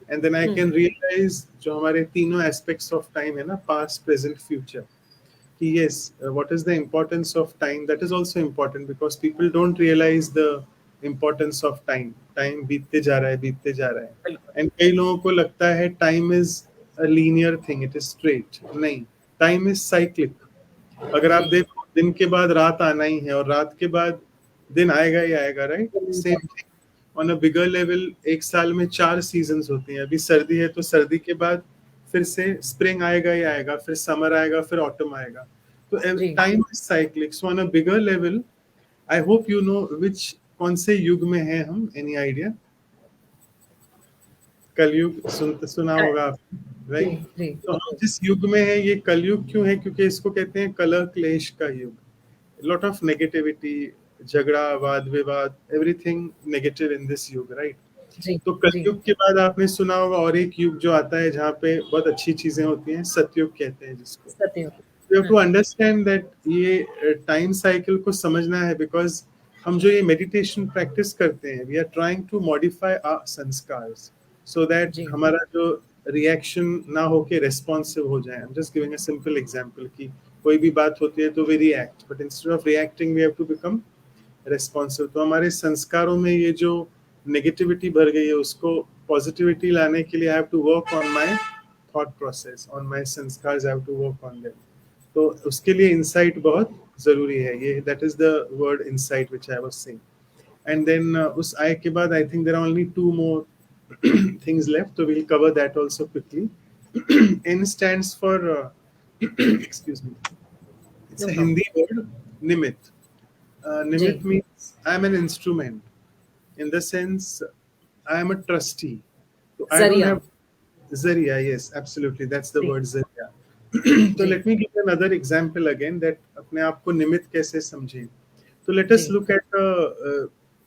and then I can realise जो हमारे तीनों एस्पेक्ट्स ऑफ टाइम है ना, पास्ट, प्रेजेंट, फ्यूचर, कि yes, what is the importance of time, that is also important, because people don't realize the importance of time. Time बीतते जा रहा है, बीतते जा रहा है, बिल्कुल, एंड कई लोगों को लगता है time is a linear thing, it is straight. नहीं, टाइम इज साइक्लिक। अगर आप जी देखो, दिन के बाद रात आना ही है, और रात के बाद दिन आएगा ही आएगा, right? Same thing on a bigger level. एक साल में 4 सीजन्स होती हैं। अभी सर्दी है तो सर्दी के बाद फिर से स्प्रिंग आएगा ही आएगा, फिर समर आएगा, फिर ऑटम आएगा। तो जी। Time is cyclic. So on a bigger level, I hope you know which, कौन से युग में है हम, एनी आइडिया? कलयुग सुना अ, होगा आपने, जी राइट? जी तो हम बिल्कुल, जिस युग में है, ये कलयुग क्यों है? क्योंकि इसको कहते हैं कलह क्लेश का युग। लॉट ऑफ नेगेटिविटी, झगड़ा, वाद विवाद, एवरीथिंग नेगेटिव इन दिस युग, राइट? जी तो जी कलयुग के बाद आपने सुना होगा और एक युग जो आता है, जहाँ पे बहुत अच्छी चीजें होती हैं, सतयुग कहते हैं जिसको। सत्य। You have to understand that ये टाइम साइकिल को समझना है, बिकॉज हम जो ये मेडिटेशन प्रैक्टिस करते हैं, we are trying to modify our sanskars, so that जी हमारा जो रिएक्शन ना होके रेस्पॉन्सिव हो जाए। I am just giving a simple example कि कोई भी बात होती है तो we react, but instead of reacting we have to become responsive. तो हमारे संस्कारों में ये जो नेगेटिविटी भर गई है, उसको पॉजिटिविटी लाने के लिए I have to work on my thought process, on my संस्कार्स, I have to work on them. तो उसके लिए इंसाइट बहुत जरूरी है, ये that is the word insight which I was saying. And then उस आई के बाद I think there are only two more things left, so we'll cover that also quickly. N stands for excuse me, it's no a problem. Hindi word, nimit. जी. Nimit means I am an instrument, in the sense I am a trustee, so I don't जरिया. have Zaria. Yes, absolutely, that's the ji. word Zaria. So ji. let me give another example again, that अपने आप को निमित कैसे समझें. तो let us ji. look at a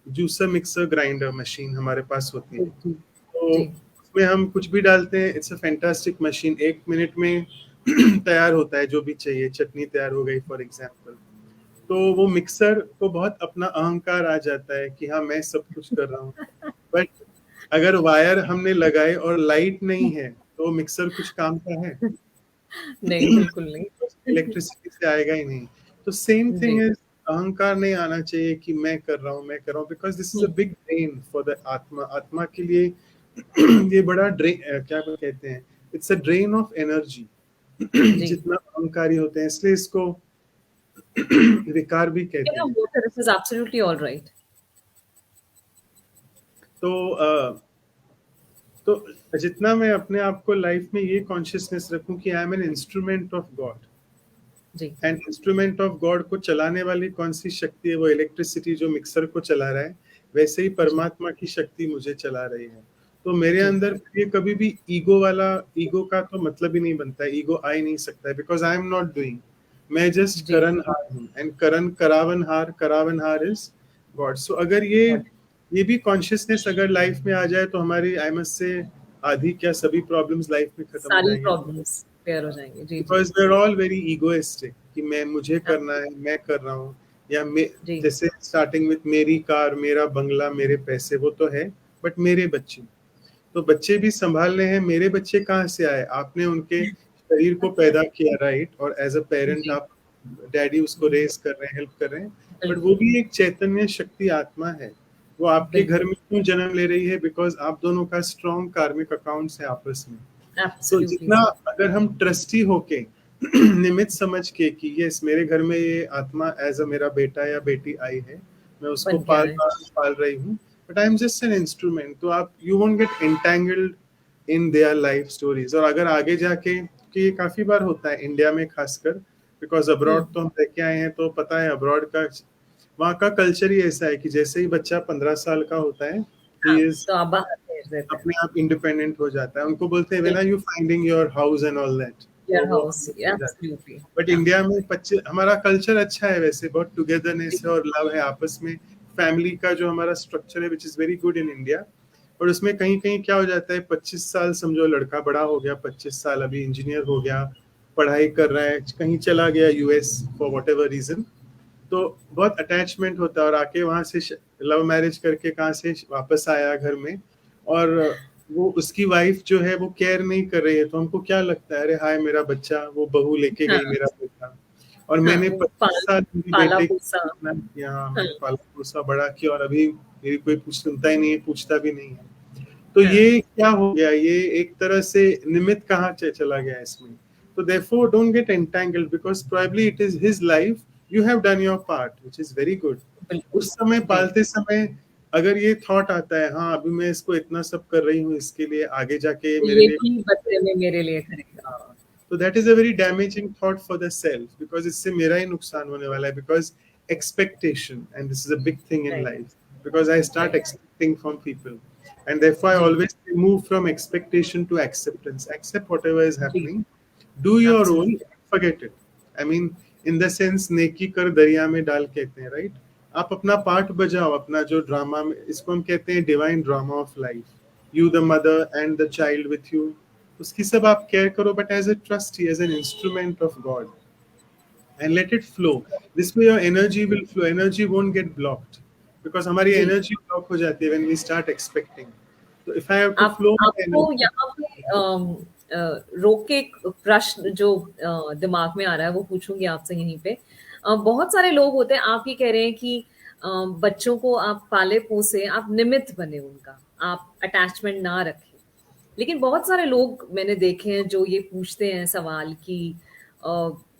juicer mixer grinder machine हमारे पास होती जी. है. जी. तो जी. उसमें हम कुछ भी डालते हैं, it's a fantastic machine, 1 minute में तैयार होता है जो भी चाहिए, चटनी तैयार हो गई फॉर एग्जाम्पल. तो वो मिक्सर को बहुत अपना अहंकार आ जाता है कि हाँ मैं सब कुछ कर रहा हूँ, बट अगर वायर हमने लगाए और लाइट नहीं है तो मिक्सर कुछ काम का है. नहीं, बिल्कुल नहीं. इलेक्ट्रिसिटी से आएगा ही नहीं. तो सेम थिंग जी. इज, अहंकार नहीं आना चाहिए कि मैं कर रहा हूँ, मैं कर रहा हूँ, because this is a big drain for the आत्मा. आत्मा के लिए ये बड़ा ड्रेन, क्या कहते हैं, it's a drain of energy. जी. जितना अहंकारी होते हैं, इसलिए इसको विकार भी कहते Yeah, हैं. water, this is absolutely all right. तो तो जितना मैं अपने आप को लाइफ में ये कॉन्शियसनेस रखूं कि I am an instrument of God, जी. एंड इंस्ट्रूमेंट ऑफ गॉड को चलाने वाली कौन सी शक्ति है, वो इलेक्ट्रिसिटी जो मिक्सर को चला रहा है, वैसे ही जी. परमात्मा की शक्ति मुझे चला रही है. तो मेरे जी. अंदर ये कभी भी ईगो वाला, ईगो का तो मतलब ही नहीं बनता है, ईगो आ ही नहीं सकता है, because I am not doing, मैं जस्ट जी. करनहार हूँ, एंड करावनहार इज गॉड. सो अगर ये भी कॉन्शियसनेस अगर लाइफ में आ जाए तो हमारी, आई मस्ट से, आधी क्या सभी प्रॉब्लम्स लाइफ में खत्म हो सारी जाएंगे. प्रॉब्लम्स क्लियर हो जाएंगी. जी. जी. Because we are all very egoistic कि मैं, मुझे करना है, मैं कर रहा हूँ, या मैं, जी. जैसे स्टार्टिंग विथ मेरी कार, मेरा बंगला, मेरे पैसे, वो तो है, बट मेरे बच्चे, तो बच्चे भी संभालने हैं. मेरे बच्चे कहाँ से आए, आपने उनके शरीर को पैदा किया, राइट, और एज अ पेरेंट जी. आप, डैडी उसको रेस कर रहे हैं, हेल्प कर रहे हैं, बट वो बिल्कुल. भी एक चैतन्य शक्ति आत्मा है. वो आपके घर बिल्कुल. में क्यों जन्म ले रही है, बिकॉज आप दोनों का स्ट्रॉन्ग कार्मिक अकाउंट्स है आपस में. सो एब्सोल्युटली जितना, सर. अगर हम ट्रस्टी होके निमित समझ के कि यस मेरे घर में ये आत्मा एज अ मेरा बेटा या बेटी आई है, मैं उसको बन के आए. पाल रही हूँ, but I am just an instrument. तो आप, you won't get entangled in their life stories. और अगर आगे जाके, कि ये काफी बार होता है इंडिया में खासकर, बिकॉज अब्रॉड तो हम रह के आए हैं, तो पता है अब्रॉड का, वहाँ का कल्चर ही ऐसा है कि जैसे ही बच्चा 15 साल का होता है, हाँ, ही इज तो आप बाहर भेज देते हैं. अपने आप इंडिपेंडेंट हो जाता है. उनको बोलते हैं व्हेन आर बिल्कुल. You finding your house and all that. तो योर वो हाउस, हो जाता है. एब्सोल्युटली. बट हाँ. इंडिया में बच्चे, हमारा कल्चर अच्छा है वैसे, बहुत टुगेदरनेस जी. है और लव है आपस में. फैमिली का जो हमारा स्ट्रक्चर है which is very good in India. और उसमें कहीं कहीं क्या हो जाता है, 25 साल समझो, लड़का बड़ा हो गया, 25 साल, अभी इंजीनियर हो गया, पढ़ाई कर रहा है, कहीं चला गया US for whatever reason, तो बहुत अटैचमेंट होता है, और आके वहां से लव मैरिज करके कहाँ से वापस आया घर में, और वो उसकी वाइफ जो है वो केयर नहीं कर रही है, तो हमको क्या लगता है, अरे हाय मेरा बच्चा, वो बहू लेके हाँ. गई मेरा बेटा. और हाँ, मैंने वो 25 साल मेरे पाला बेटे पोसा. को इतना किया, हाँ, हाँ. मैंने पाला पोसा बड़ा किया, और अभी मेरी कोई सुनता ही नहीं है, पूछता भी नहीं है. तो हाँ. ये क्या हो गया, ये एक तरह से निमित्त कहाँ चला गया इसमें. तो therefore don't get entangled, because probably it is his life, you have done your part, which is very good. बिल्कुल. उस समय जी. पालते समय अगर ये थॉट आता है, हाँ अभी मैं इसको इतना सब कर रही हूँ इसके लिए, आगे जाके तो मेरे ये लिए, भी बदले में मेरे लिए करेगा. हाँ, तो that is a very damaging thought for the self, because इससे मेरा ही नुकसान होने वाला है. Because expectation, and this is a big thing in right. Life, because I start right. Expecting from people, and therefore I जी. always move from expectation to acceptance. Accept whatever is जी. happening, do your role, absolutely. forget it. I mean, in the sense, नेकी कर दरिया में डाल कहते हैं, right. आप अपना पार्ट बजाओ, अपना जो ड्रामा में, इसको हम कहते हैं divine drama of life, you the mother and the child with you, उसकी सब आप केयर करो, but as a trustee, as an instrument of God, and let it flow. This way your energy will flow, energy won't get blocked, because हमारी जी. energy block हो जाती है when we start expecting. So if I have to आप flow my आपको energy, यहाँ पे रोक के एक प्रश्न जो दिमाग में आ रहा है वो पूछूंगी आपसे यहीं पे. बहुत सारे लोग होते हैं, आप ये कह रहे हैं कि बच्चों को आप पाले पोसे, आप निमित्त बने उनका, आप अटैचमेंट ना रखें. लेकिन बहुत सारे लोग मैंने देखे हैं जो ये पूछते हैं सवाल कि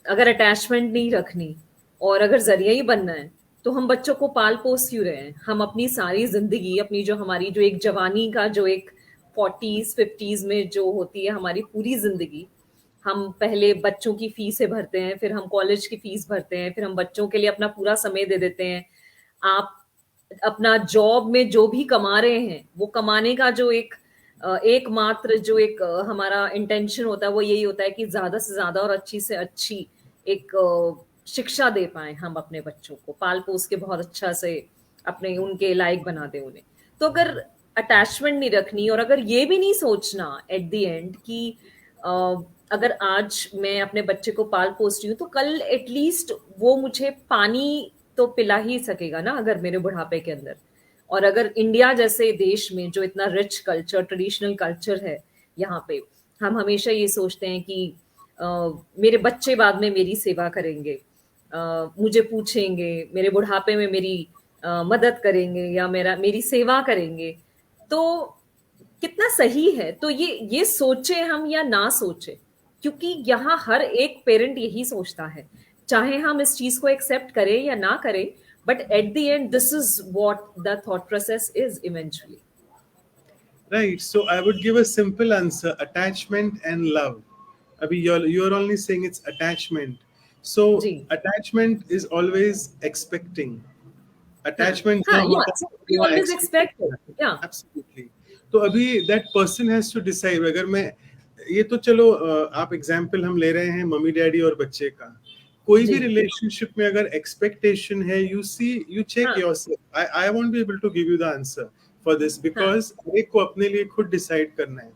अगर अटैचमेंट नहीं रखनी और अगर जरिया ही बनना है, तो हम बच्चों को पाल पोस क्यों रहे हैं? हम अपनी सारी जिंदगी, अपनी जो हमारी जो एक जवानी का जो एक 40s 50s में जो होती है हमारी पूरी जिंदगी, हम पहले बच्चों की फीसें भरते हैं, फिर हम कॉलेज की फीस भरते हैं, फिर हम बच्चों के लिए अपना पूरा समय दे देते हैं। आप अपना जॉब में जो भी कमा रहे हैं, वो कमाने का जो एक एकमात्र जो एक हमारा इंटेंशन होता है, वो यही होता है कि ज्यादा से ज्यादा और अच्छी से अच्छी एक शिक्षा दे पाए हम अपने बच्चों को, पाल पोस के बहुत अच्छा से अपने उनके लायक बना दे उन्हें। तो अगर अटैचमेंट नहीं रखनी और अगर ये भी नहीं सोचना एट द एंड कि अ, अगर आज मैं अपने बच्चे को पाल पोस रही हूँ, तो कल एटलीस्ट वो मुझे पानी तो पिला ही सकेगा ना, अगर मेरे बुढ़ापे के अंदर। और अगर इंडिया जैसे देश में जो इतना रिच कल्चर, ट्रेडिशनल कल्चर है यहाँ पे, हम हमेशा ये सोचते हैं कि अ, मेरे बच्चे बाद में मेरी सेवा करेंगे, मुझे पूछेंगे, मेरे बुढ़ापे में मेरी मदद करेंगे या मेरी सेवा करेंगे। तो कितना सही है? तो ये सोचे हम या ना सोचे, क्योंकि यहाँ हर एक पेरेंट यही सोचता है, चाहे हम इस चीज को एक्सेप्ट करें या ना करें, but at the end this is what the thought process is eventually. Right. So I would give a simple answer: attachment and love. Abhi, you're only saying it's attachment. So जी। attachment is always expecting. हाँ Attachment हाँ, जहाँ या होता है we वहाँ always expect expectation है. या Absolutely. तो अभी that person has to decide. अगर मैं ये तो चलो आप एग्जाम्पल हम ले रहे हैं मम्मी डैडी और बच्चे का, कोई भी जी। रिलेशनशिप में अगर एक्सपेक्टेशन है, यू चेक हाँ yourself. I won't be able to give you the answer for this, हाँ बिकॉज एक को अपने लिए खुद डिसाइड करना है.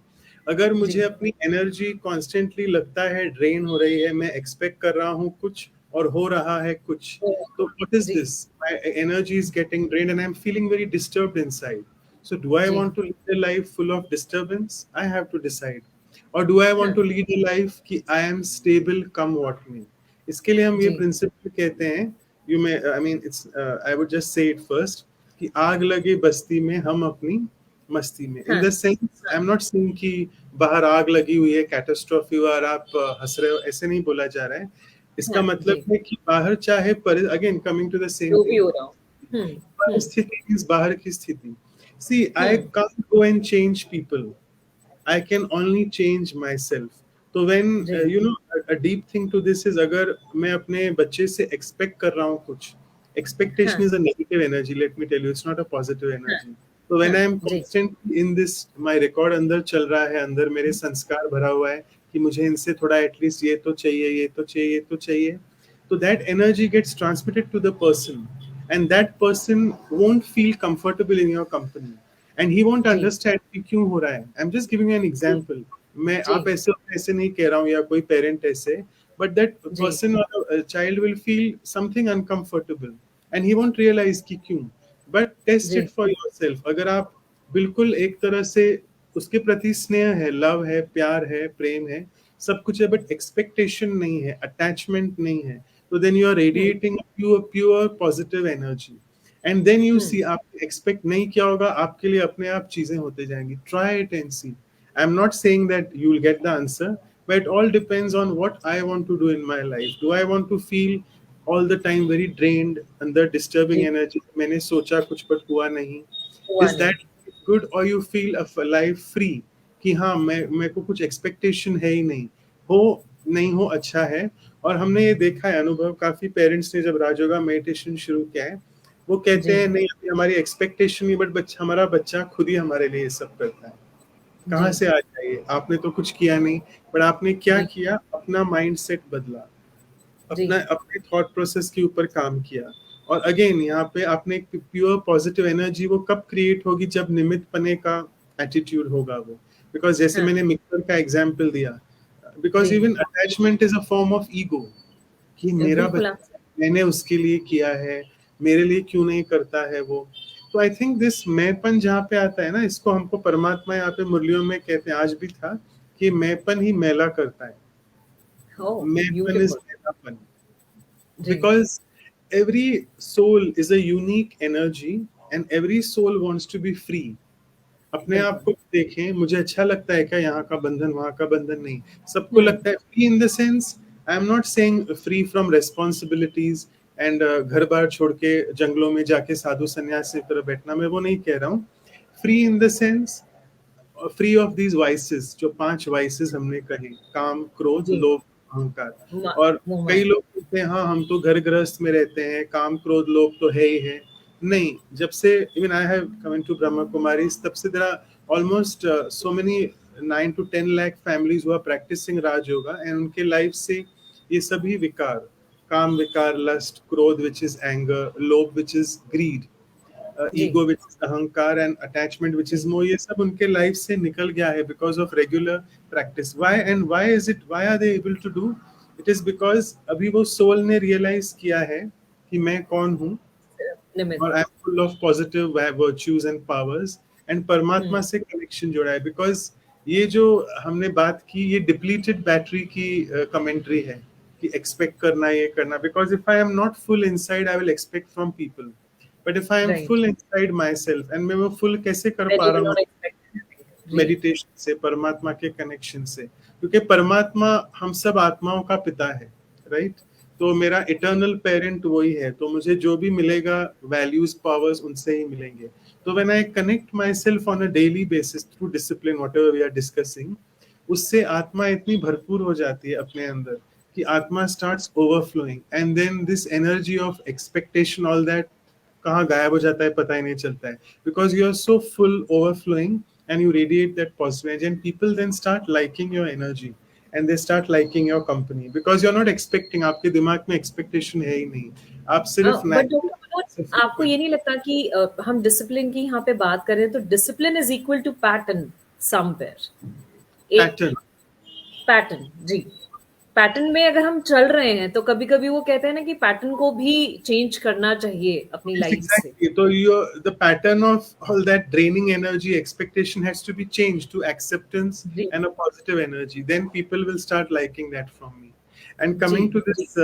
अगर मुझे जी। अपनी एनर्जी कॉन्स्टेंटली लगता है ड्रेन हो रही है, मैं एक्सपेक्ट कर रहा हूँ कुछ और हो रहा है कुछ, तो so what is ji. this? My energy is getting drained and I'm feeling very disturbed inside. So do I ji. want to lead a life full of disturbance? I have to decide. Or do I want हाँ to lead a life कि I am stable come what may? इसके लिए हम ये जी। Principal कहते हैं. You may, I mean, I would just say it first कि आग लगे बस्ती में हम अपनी मस्ती में. In हाँ the sense, हाँ I'm not saying कि बाहर आग लगी हुई है, कैटास्ट्रॉफी हुआ और आप हंस रहे हो, ऐसे नहीं बोला जा रहा है. इसका हाँ जी। मतलब है कि बाहर चाहे again coming to the same जो भी थिंग, हो रहा हो। हम्म। परिस्थिति मींस बाहर की स्थिति. See I hmm. Can't go and change people, I can only change myself. तो when जी। a deep thing to this is, अगर मैं अपने बच्चे से expect कर रहा हूँ कुछ, हाँ expectation is a negative energy. Let me tell you, it's not a positive हाँ energy. तो when हाँ I am ji. constantly in this, my record अंदर चल रहा है, अंदर मेरे संस्कार भरा हुआ है कि मुझे इनसे थोड़ा एटलीस्ट ये तो चाहिए, ये तो चाहिए, ये तो चाहिए. तो that energy gets transmitted to the person, and that person won't feel comfortable in your company. And he won't जी। अंडरस्टैंड कि क्यों हो रहा है. I am just giving an जी। एग्जांपल. मैं जी। आप ऐसे ऐसे नहीं कह रहा हूँ या कोई पेरेंट ऐसे, बट दैट जी। पर्सन और child will feel something uncomfortable and he won't realise कि क्यों. बट टेस्ट जी। It for yourself. अगर आप बिल्कुल एक तरह से उसके प्रति स्नेह है, लव है, प्यार है, प्रेम है, सब कुछ है, बट एक्सपेक्टेशन नहीं है, अटैचमेंट नहीं है, तो then you are hmm. Radiating pure pure positive energy. And then you hmm. See, आप एक्सपेक्ट नहीं किया होगा, आपके लिए अपने आप चीजें होते जाएंगी. Try it and see. I am not saying that you will get the answer, but it all depends on what I want to do in my life. Do I want to feel all the time very drained, under disturbing ji. energy, मैंने सोचा कुछ but हुआ नहीं? हुआ Is नहीं। that good? Or you feel a life free कि हाँ, मेरे को कुछ expectation है ही नहीं, हो नहीं हो अच्छा है. और हमने ये देखा है अनुभव, काफी पेरेंट्स ने जब राजयोगा मेडिटेशन शुरू किया है, वो कहते जी। हैं नहीं अभी हमारी एक्सपेक्टेशन नहीं, बट बच्चा, हमारा बच्चा खुद ही हमारे लिए ये सब करता है. जी। कहाँ से आ जाइए, आपने तो कुछ किया नहीं, पर आपने क्या जी। किया, अपना माइंड सेट बदला, जी। अपना अपने थॉट प्रोसेस के ऊपर काम किया. और अगेन यहाँ पे आपने एक प्योर पॉजिटिव एनर्जी वो कब क्रिएट होगी, जब निमित्त पने का एटीट्यूड होगा वो. बिकॉज जैसे हाँ मैंने मिक्सर का एग्जाम्पल दिया, जी। Because even attachment is a form of ego कि मेरा बिल्कुल आप। बच्चा, मैंने उसके लिए किया है, मेरे लिए क्यों नहीं करता है वो. तो आई थिंक दिस मैंपन जहाँ पे आता है ना, इसको हमको परमात्मा यहाँ पे मुरलियों में कहते हैं, आज भी था कि मैंपन ही मैला करता है. ओ मैंपन इज ब्यूटीफुल। मैलापन. जी। Because every soul is a unique energy and every soul wants to be free. अपने आप बिल्कुल। को देखें, मुझे अच्छा लगता है क्या यहाँ का बंधन, वहाँ का बंधन नहीं. सबको हम्म। लगता है free in the sense I am not saying free from responsibilities and घर बार छोड़ के जंगलों में जाके साधु सन्यासी की तरह बैठना, मैं वो नहीं कह रहा हूँ. Free in the sense free of these vices, जो 5 वाइसेस हमने कहे, काम, क्रोध, जी, लोभ, अहंकार. मा और मोह कई माया। लोग कहते हैं हाँ हम तो घर गृहस्थ में रहते हैं, काम, क्रोध, लोभ तो है ही है. नहीं, जब से even I have coming to Brahma Kumari, तब से there are almost so many 9 to 10 lakh families who are practising Raj yoga, and उनके लाइफ से ये सभी विकार, काम विकार, लस्ट, क्रोध विच इज एंगर, लोभ विच इज ग्रीड, जी, ईगो विच इज अहंकार, एंड अटैचमेंट विच इज जी, मोह, ये सब उनके लाइफ से निकल गया है because of regular practice. Why is it, why are they able to do it? Is because अभी वो सोल ने रियलाइज किया है कि मैं कौन हूँ, और आई निमित्त। Am full of positive virtues and powers, and परमात्मा हुँ, से कनेक्शन जुड़ा है. बिकॉज ये जो हमने बात की, ये डिप्लीटेड बैटरी की कमेंट्री है कि एक्सपेक्ट करना, ये करना. Because if I am not full inside, I will expect from people. But if I M right. Full inside my self, and मैं वो फुल कैसे कर देन पा यू रहा विल हूँ? Not expect anything. जी, मेडिटेशन से, परमात्मा के कनेक्शन से. क्योंकि परमात्मा हम सब आत्माओं का पिता है, राइट? तो मेरा इटर्नल पेरेंट वही है, तो मुझे जो भी मिलेगा, वैल्यूज, पावर्स, उनसे ही मिलेंगे. तो when I connect my self on a daily basis through discipline, whatever we are discussing, उससे आत्मा इतनी भरपूर हो जाती है अपने अंदर कि आत्मा starts overflowing, and then this energy of expectation, all that कहाँ गायब हो जाता है पता ही नहीं चलता है. Because you are so full, overflowing, and you radiate that positive energy, and people then start liking your energy, and they start liking your company because you're not expecting, आपके दिमाग में expectation है ही नहीं, आप सिर्फ बट डॉक्टर मनोज, आपको natural ये नहीं लगता कि हम डिसिप्लिन की यहाँ पे बात कर रहे हैं तो discipline is equal to pattern somewhere, एक pattern. पैटर्न। जी, पैटर्न में अगर हम चल रहे हैं तो कभी कभी वो कहते हैं ना कि पैटर्न को भी चेंज करना चाहिए अपनी Yes, लाइफ से। exactly. So the pattern of all that draining energy, expectation has to be changed to acceptance जी, and a positive energy. Then people will start liking that from me. And जी, coming to जी, this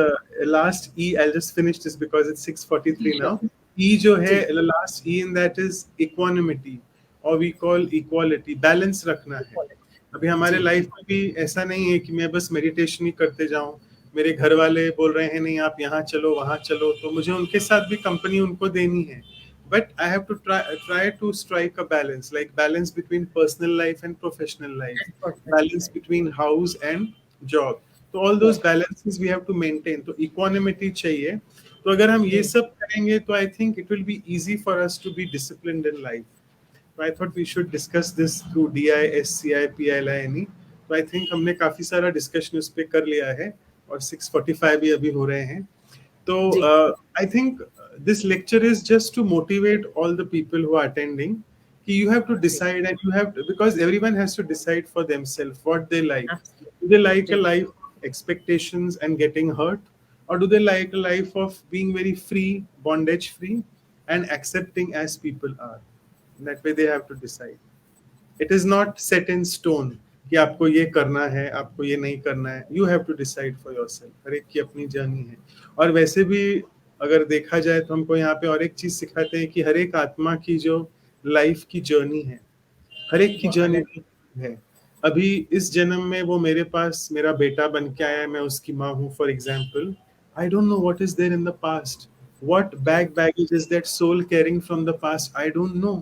last E, I'll just finish this because it's 6:43 sure, now. E जो है, जी, the last E in that is equanimity, or we call equality. Balance रखना है. अभी हमारे जी, life में भी ऐसा नहीं है कि मैं बस मेडिटेशन ही करते जाऊं, मेरे घर वाले बोल रहे हैं नहीं आप यहाँ चलो वहाँ चलो, तो मुझे उनके साथ भी कंपनी उनको देनी है. But I have to try to strike a balance, like balance between personal life and professional life, and professional balance life. Between house and job. तो all those balances we have to maintain. तो equanimity चाहिए. तो अगर हम ये जी, सब करेंगे तो I think it will be easy for us to be disciplined in life. So I thought we should discuss this through DISCI PLINE. तो आई थिंक हमने काफी सारा डिस्कशन उस पर कर लिया है, और 6:45 भी अभी हो रहे हैं. तो जी, I think this lecture is just to motivate all the people who are attending कि you have to जी, decide, and you have to, because everyone has to decide for themselves what they like. Do they absolutely, like a जी, life of expectations and getting hurt, or do they like a life of being very free, bondage free, and accepting as people are? That way they have to decide. It is not set in stone कि आपको ये करना है, आपको ये नहीं करना है. You have to decide for yourself. हर एक की अपनी जर्नी है. और वैसे भी अगर देखा जाए तो हमको यहाँ पे और एक चीज सिखाते हैं कि हर एक आत्मा की जो लाइफ की जर्नी है, हर एक की वो जर्नी अलग। है. अभी इस जन्म में वो मेरे पास मेरा बेटा बन के आया है, मैं उसकी माँ हूँ for example. I don't know what is there in the past, what baggage is that soul carrying from the past, I don't know.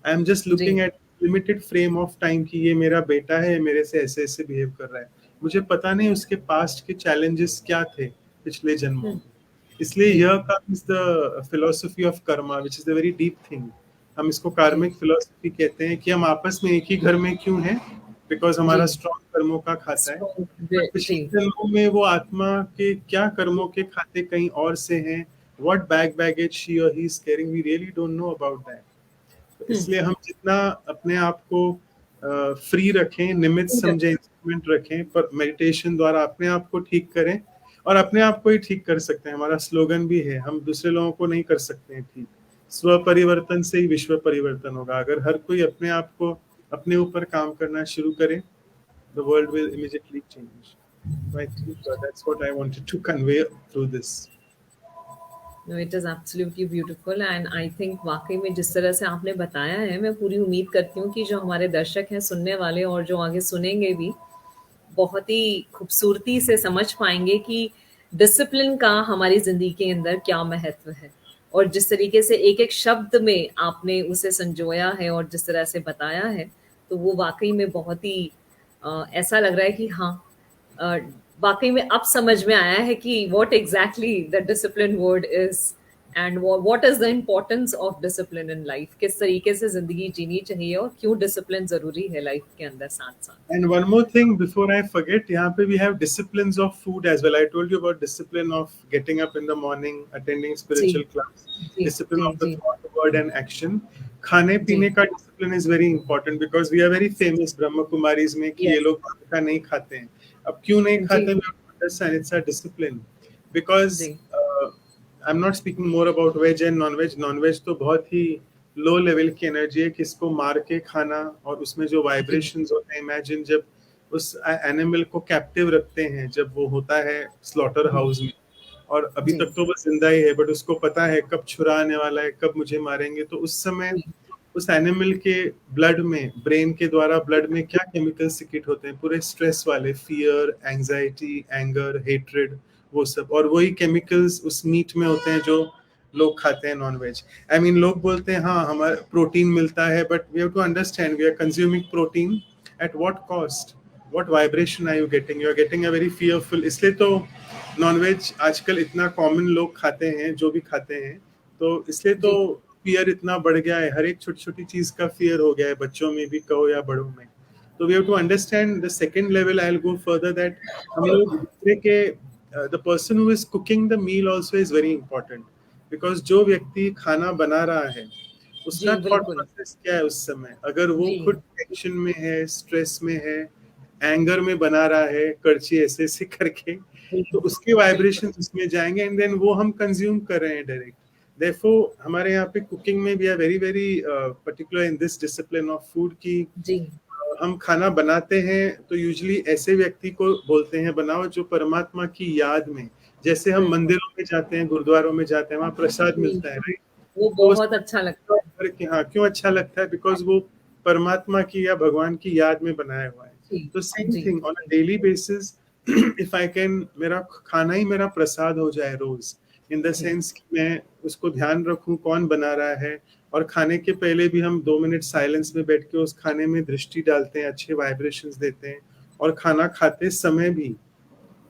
I am just जी, looking at limited frame of time कि ये मेरा बेटा है, मेरे से ऐसे ऐसे बिहेव कर रहा है. मुझे पता नहीं उसके पास्ट के challenges क्या थे पिछले जन्मों में. इसलिए जी, here comes the philosophy of karma, which is a very deep thing. हम इसको जी, कार्मिक फिलोसफी कहते हैं कि हम आपस में एक ही घर में क्यों हैं, बिकॉज जी, हमारा स्ट्रॉन्ग कर्मों का खाता है. स्ट्रॉन्ग, जी, पिछले जन्मों में वो आत्मा के क्या कर्मों के खाते कहीं और से हैं, what baggage she or he is carrying, we really don't know about that. तो इसलिए हम जितना अपने आप को फ्री रखें, निमित्त समझें, इंस्ट्रूमेंट रखें, पर मेडिटेशन द्वारा अपने आप को ठीक करें, और अपने आप को ही ठीक कर सकते हैं. हमारा स्लोगन भी है, हम दूसरे लोगों को नहीं कर सकते हैं ठीक. स्व परिवर्तन से ही विश्व परिवर्तन होगा. अगर हर कोई अपने आप को, अपने ऊपर काम करना शुरू करे, the world will immediately change. So I think that's what I wanted to convey through this. No it is absolutely beautiful and I think वाक़ई में जिस तरह से आपने बताया है, मैं पूरी उम्मीद करती हूँ कि जो हमारे दर्शक हैं, सुनने वाले और जो आगे सुनेंगे भी, बहुत ही खूबसूरती से समझ पाएंगे कि डिसिप्लिन का हमारी ज़िंदगी के अंदर क्या महत्व है। और जिस तरीके से एक-एक शब्द में आपने उसे संजोया है और जिस तरह से बताया है, तो वो वाक़ई में बहुत ही ऐसा लग रहा है कि हाँ, अ, वाक़ई में अब समझ में आया है कि what exactly the discipline word is and what is the importance of discipline in life. किस तरीके से ज़िंदगी जीनी चाहिए और क्यों डिसिप्लिन ज़रूरी है लाइफ के अंदर साथ-साथ। And one more thing before I forget, यहाँ पे we have disciplines of food as well. I told you about discipline of getting up in the morning, attending ji, spiritual class, ji, discipline ji, of the ji, thought, word and action. खाने जी, पीने का discipline is very important because we are very famous ब्रह्म कुमारीज में कि ये yes, लोग बाहर का नहीं खाते हैं. अब क्यों नहीं जी, खाते? We have to understand it's a discipline because ji, I'm not speaking more about veg and non-veg. Non-veg तो बहुत ही लो लेवल की एनर्जी है, किसको मार के खाना और उसमें जो जी, वाइब्रेशंस होते हैं, इमेजिन जब उस एनिमल को कैप्टिव रखते हैं, जब वो होता है स्लॉटर जी, हाउस में, और अभी जी, तक तो वो जिंदा ही है बट उसको पता है कब छुरा आने वाला है, कब मुझे मारेंगे, तो उस समय जी, उस एनिमल के ब्लड में, ब्रेन के द्वारा ब्लड में क्या केमिकल सिक्रेट होते हैं, पूरे स्ट्रेस वाले, फियर, एंजाइटी, एंगर, हेट्रेड, वो सब, और वही केमिकल्स उस मीट में होते हैं जो लोग खाते हैं नॉन वेज. आई मीन लोग बोलते हैं हाँ हमारा प्रोटीन मिलता है, but we have to understand we are consuming protein at what cost, what vibration are you are getting a very fearful. इसलिए तो नॉनवेज आजकल इतना कॉमन लोग खाते हैं, जो भी खाते हैं, तो इसलिए तो जी, फियर इतना बढ़ गया है, हर एक छोटी छोटी चीज का फियर हो गया है, बच्चों में भी कहो या बड़ों में. तो we have to understand the second level. I will go further that हम लोग दूसरे के, the person who is cooking the meal also is very important, because जो व्यक्ति खाना बना रहा है उसका जी, थॉट बिल्कुल, प्रोसेस क्या है उस समय, अगर वो जी, खुद टेंशन में है, स्ट्रेस में है, एंगर में बना रहा है कड़छी ऐसे ऐसे करके, जी, तो उसके बिल्कुल, वाइब्रेशन उसमें जाएंगे एंड देन वो हम कंज्यूम कर रहे हैं डायरेक्ट. देयरफॉर हमारे यहाँ पे कुकिंग में we are very very particular in this discipline of food की जी, हम खाना बनाते हैं तो यूजुअली ऐसे व्यक्ति को बोलते हैं बनाओ जो परमात्मा की याद में, जैसे हम बिल्कुल, मंदिरों में जाते हैं, गुरुद्वारों में जाते हैं, वहाँ प्रसाद जी, मिलता है, राइट? वो तो बहुत अच्छा लगता है। करके, हाँ क्यों अच्छा लगता है, बिकॉज वो परमात्मा की या भगवान की याद में बनाया हुआ है. जी, तो सेम जी, thing on a daily basis, if I can, मेरा खाना ही मेरा प्रसाद हो जाए रोज, इन द जी, सेंस कि मैं उसको ध्यान रखूं कौन बना रहा है, और खाने के पहले भी हम 2 मिनट साइलेंस में बैठ के उस खाने में दृष्टि डालते हैं, अच्छे वाइब्रेशंस देते हैं, और खाना खाते समय भी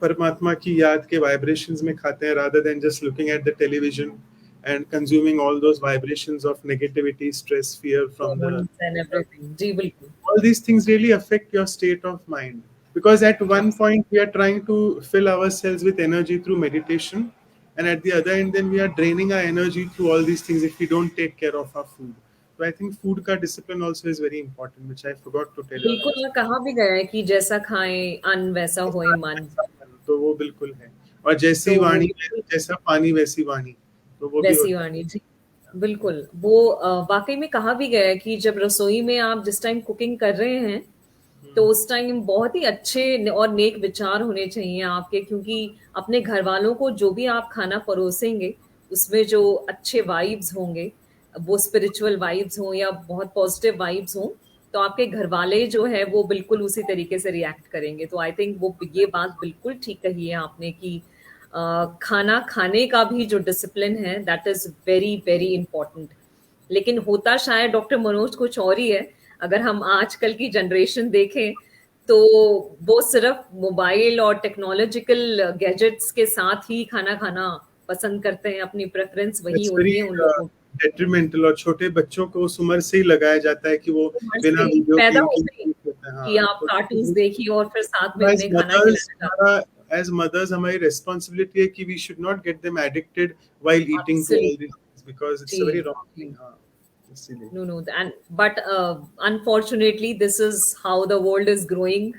परमात्मा की याद के वाइब्रेशंस में खाते हैं, rather than just looking at the television and consuming all those vibrations of negativity, stress, fear from the. hormones and everything, जी, बिल्कुल, All these things really affect your state of mind, because at one point we are trying to fill ourselves with energy through meditation, and at the other end then we are draining our energy through all these things if we don't take care of our food. So I think food ka discipline also is very important, which I forgot to tell बिल्कुल, earlier. और कहा भी गया है कि जैसा खाएँ अन्न वैसा होए मन, तो वो बिल्कुल है, और जैसी तो वो वाणी बिल्कुल जैसा पानी वैसी वाणी, तो वो भी वैसी होता वाणी, जी, बिल्कुल, वो वाक़ई में कहा भी गया है कि जब रसोई में आप जिस टाइम कुकिंग कर रहे हैं, तो है. उस टाइम बहुत ही अच्छे और नेक विचार होने चाहिए आपके, क्योंकि अपने घर वालों को जो भी आप खाना परोसेंगे, उसमें जो अच्छे वाइब्स होंगे, वो स्पिरिचुअल वाइब्स हों या बहुत पॉजिटिव वाइब्स हों, तो आपके घर वाले जो है वो बिल्कुल उसी तरीके से रिएक्ट करेंगे। तो आई थिंक वो ये बात बिल्कुल ठीक कही है आपने कि खाना खाने का भी जो डिसिप्लिन है that is very, very important. लेकिन होता शायद डॉक्टर मनोज कुछ और ही है। अगर हम आजकल की जनरेशन देखें, तो वो सिर्फ मोबाइल और टेक्नोलॉजिकल गैजेट्स के साथ ही खाना खाना पसंद करते हैं, अपनी प्रेफ़रेंस वही इट्स होती वेरी है उन लोगों की। डेट्रीमेंटल, और छोटे बच्चों को उस उम्र से ही लगाया जाता है कि वो उम्र बिना से वीडियो पैदा गेम के होते ही नहीं खेलते हैं. कि हाँ, आप तो कार्टून्स देखिए और फिर साथ में एज उन्हें खाना मदर्स खिलाया जाता हमारा, एज मदर्स हमारी रिस्पॉन्सिबिलिटी है कि we should not get them addicted while है। Eating to all absolutely, this, because it's a जी, वेरी रॉन्ग जी। थिंग. हाँ, इसीलिए. No, no, and but unfortunately, this is how the world is growing.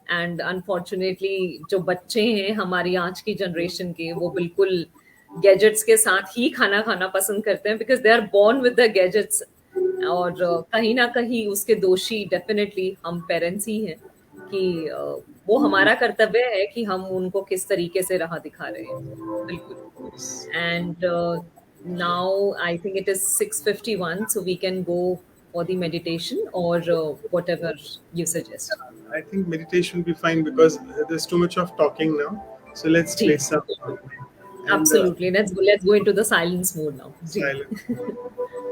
And unfortunately, जो बच्चे हैं हमारी आज की जनरेशन के, वो बिल्कुल गैजेट्स के साथ ही खाना खाना पसंद करते हैं, because they are born with the gadgets. और कहीं ना कहीं उसके दोषी डेफिनेटली हम पेरेंट्स ही हैं कि वो हमारा कर्तव्य है कि हम उनको किस तरीके से राह दिखा रहे हैं। बिल्कुल। And now I think it is 6:51, so we can go or the meditation, or whatever you suggest. I think meditation will be fine because there's too much of talking now. So let's play Ji, some and absolutely. Let's go into the silence mode now. Ji. silence.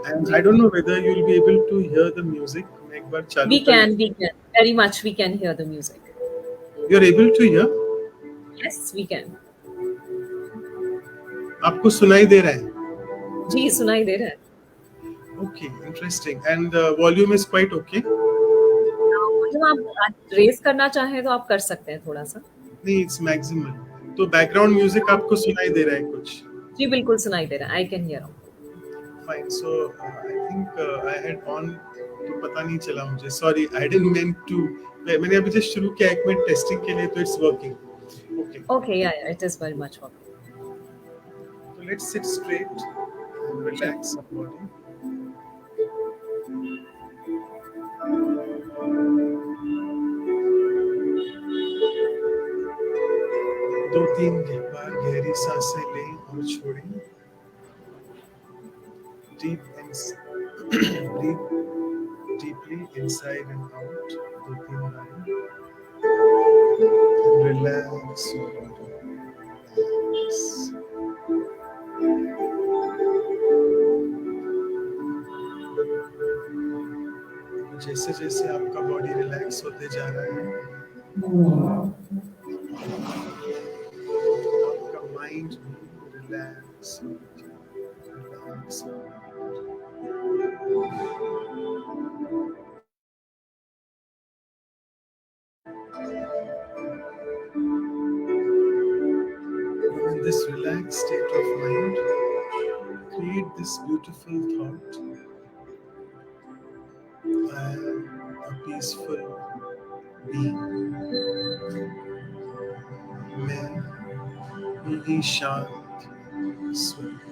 And I Ji. don't know whether you'll be able to hear the music. मैं एक बार चालू We कर can, we can. Very much we can hear the music. You're able to hear? Yes, we can. आपको सुनाई दे रहा है? जी सुनाई दे रहा है. Okay, interesting. And the volume is quite okay? मतलब आप रेस करना चाहें तो आप कर सकते हैं थोड़ा सा. नहीं, it's maximal. तो बैकग्राउंड म्यूजिक आपको सुनाई दे रहा है कुछ? जी बिल्कुल सुनाई दे रहा है. I can hear. Fine. So I think I had on तो पता नहीं चला मुझे. Sorry, I didn't meant to. मैंने अभी जस्ट शुरू किया 1 मिनट टेस्टिंग के लिए तो it's working. Okay. Okay, yeah, it is very much okay. So let's sit straight and relax our body. दो तीन बार गहरी सांसें लें और छोड़ें. Deep breathe deeply inside and out. दो तीन बार. And relax your body. Relax. जैसे जैसे आपका बॉडी रिलैक्स होते जा रहा है, आपका माइंड भी relax relax. In this relaxed state of mind, create this beautiful thought. I am a peaceful being. मैं ही शांत स्वरूप.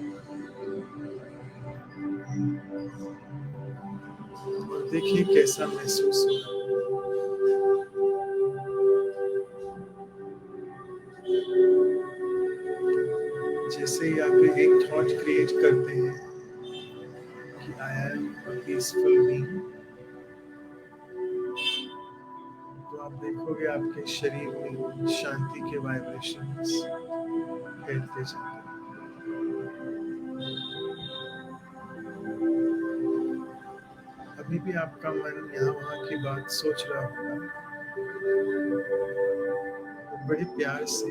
और देखिए कैसा महसूस हो रहा है. जैसे ही आप एक थॉट क्रिएट करते हैं कि I am a peaceful being, तो आप देखोगे आपके शरीर में शांति के वाइब्रेशंस फैलते जाते हैं. अभी भी आपका मन यहाँ वहाँ की बात सोच रहा होगा, तो बड़े प्यार से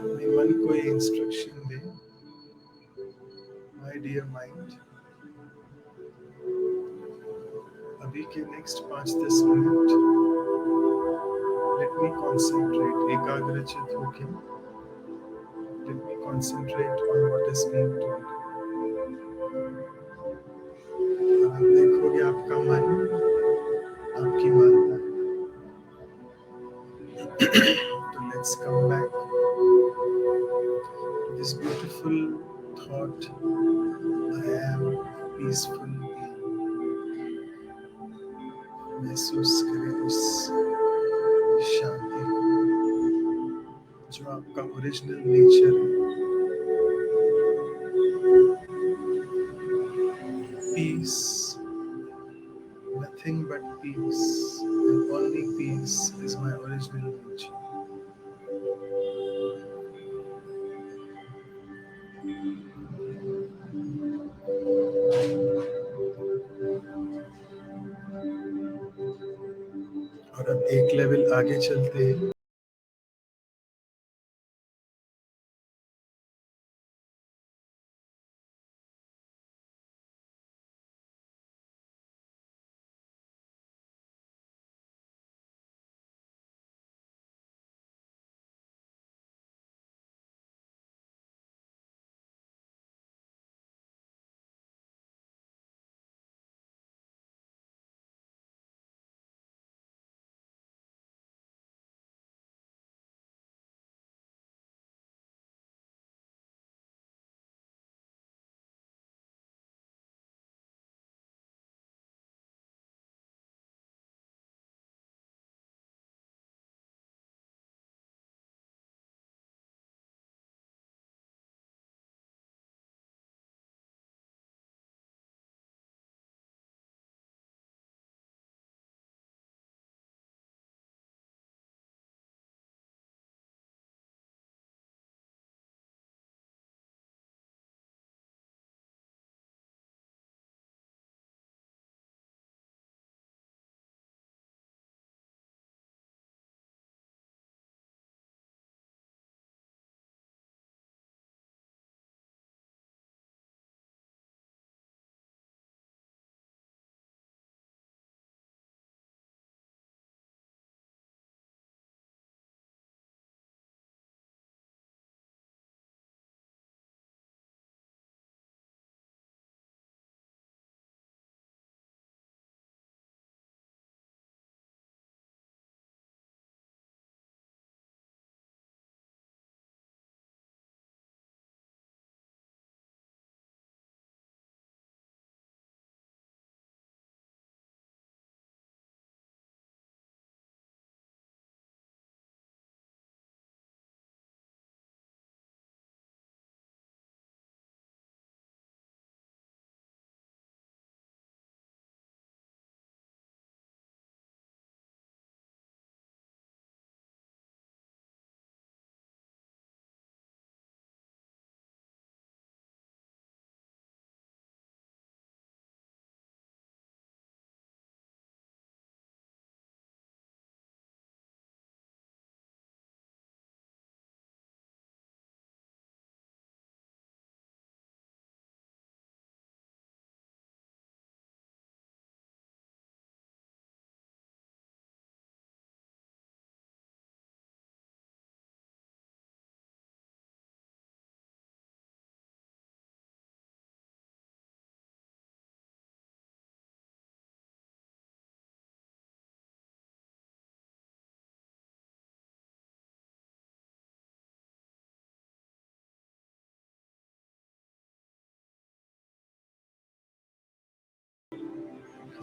अपने मन को ये इंस्ट्रक्शन दे. माय डियर माइंड, अभी के next 5-10 minute let me concentrate. एकाग्रचित होके let me concentrate on what is being told. आप देखोगे आपका मन आपकी मानता है. तो let's come back to this beautiful thought. I am peaceful being. महसूस करें उस शांति को जो आपका ओरिजिनल नेचर है. Peace, nothing but peace, and only peace is my original nature. और अब एक लेवल आगे चलते हैं.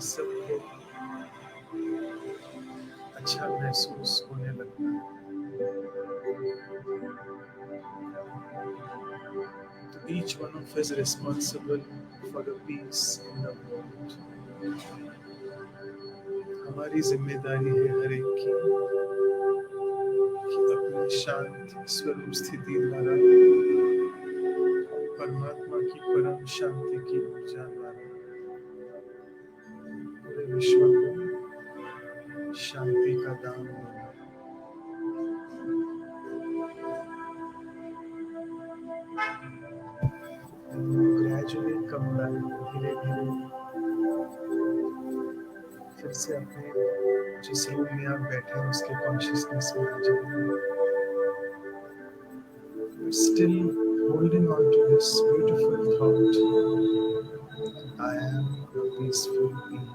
सबको अच्छा महसूस होने लगता है। तो each one of us is responsible for the peace in the world. हमारी जिम्मेदारी है हर एक की कि अपनी शांत स्वरूप स्थिति द्वारा परमात्मा की परम शांति की ऊर्जा द्वारा पूरे विश्व को शांति का दान देना। ग्रेजुअली कम डाउन, धीरे धीरे फिर से अपने जिस रूम में आप बैठे हैं उसके कॉन्शियसनेस में आ जाइए। Still holding on to this beautiful thought, I am a peaceful being,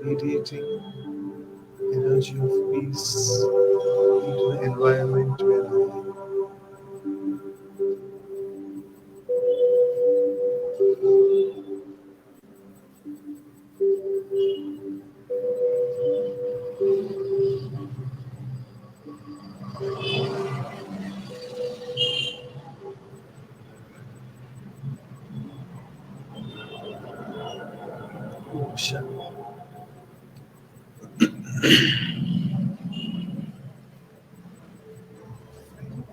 radiating energy of peace into the environment where I am.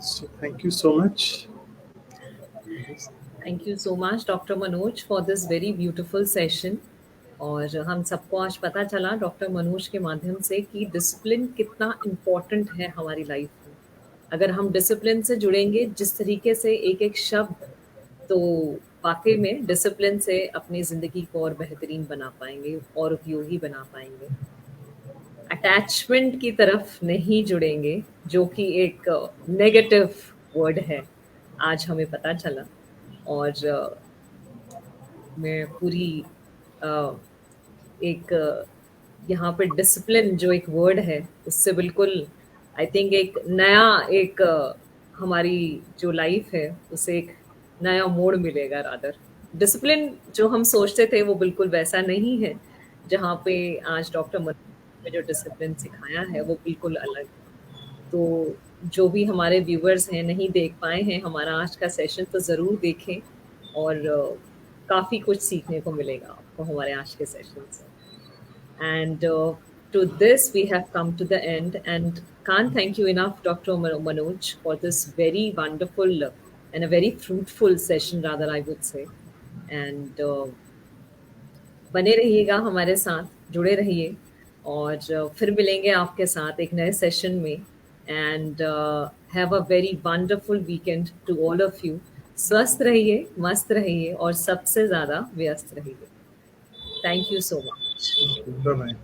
So thank you so much. Thank you so much, Dr. Manoj, for this very beautiful session. और हम सबको आज पता चला doctor Manoj के माध्यम से कि डिसिप्लिन कितना इम्पोर्टेंट है हमारी लाइफ में। अगर हम डिसिप्लिन से जुड़ेंगे जिस तरीके से एक एक शब्द, तो वाकई में डिसिप्लिन से अपनी ज़िंदगी को और बेहतरीन बना पाएंगे और उपयोगी बना पाएंगे। अटैचमेंट की तरफ नहीं जुड़ेंगे, जो कि एक नेगेटिव वर्ड है, आज हमें पता चला। और मैं पूरी एक यहाँ पे डिसिप्लिन जो एक वर्ड है उससे बिल्कुल आई थिंक एक नया एक हमारी जो लाइफ है उसे एक नया मोड़ मिलेगा। रादर डिसिप्लिन जो हम सोचते थे वो बिल्कुल वैसा नहीं है, जहाँ पे आज डॉक्टर मनोज ने जो डिसिप्लिन सिखाया है वो बिल्कुल अलग है। तो जो भी हमारे व्यूअर्स हैं नहीं देख पाए हैं हमारा आज का सेशन, तो ज़रूर देखें और काफ़ी कुछ सीखने को मिलेगा आपको हमारे आज के सेशन से। And to this, we have come to the end, and can't thank you enough, Dr. Manoj, for this very wonderful and a very fruitful session, rather, I would say. And बने रहिएगा हमारे साथ, जुड़े रहिए, और फिर मिलेंगे आपके साथ एक नए सेशन में। And have a very wonderful weekend to all of you. स्वस्थ रहिए, मस्त रहिए और सबसे ज़्यादा व्यस्त रहिए। Thank you so much. Bye bye.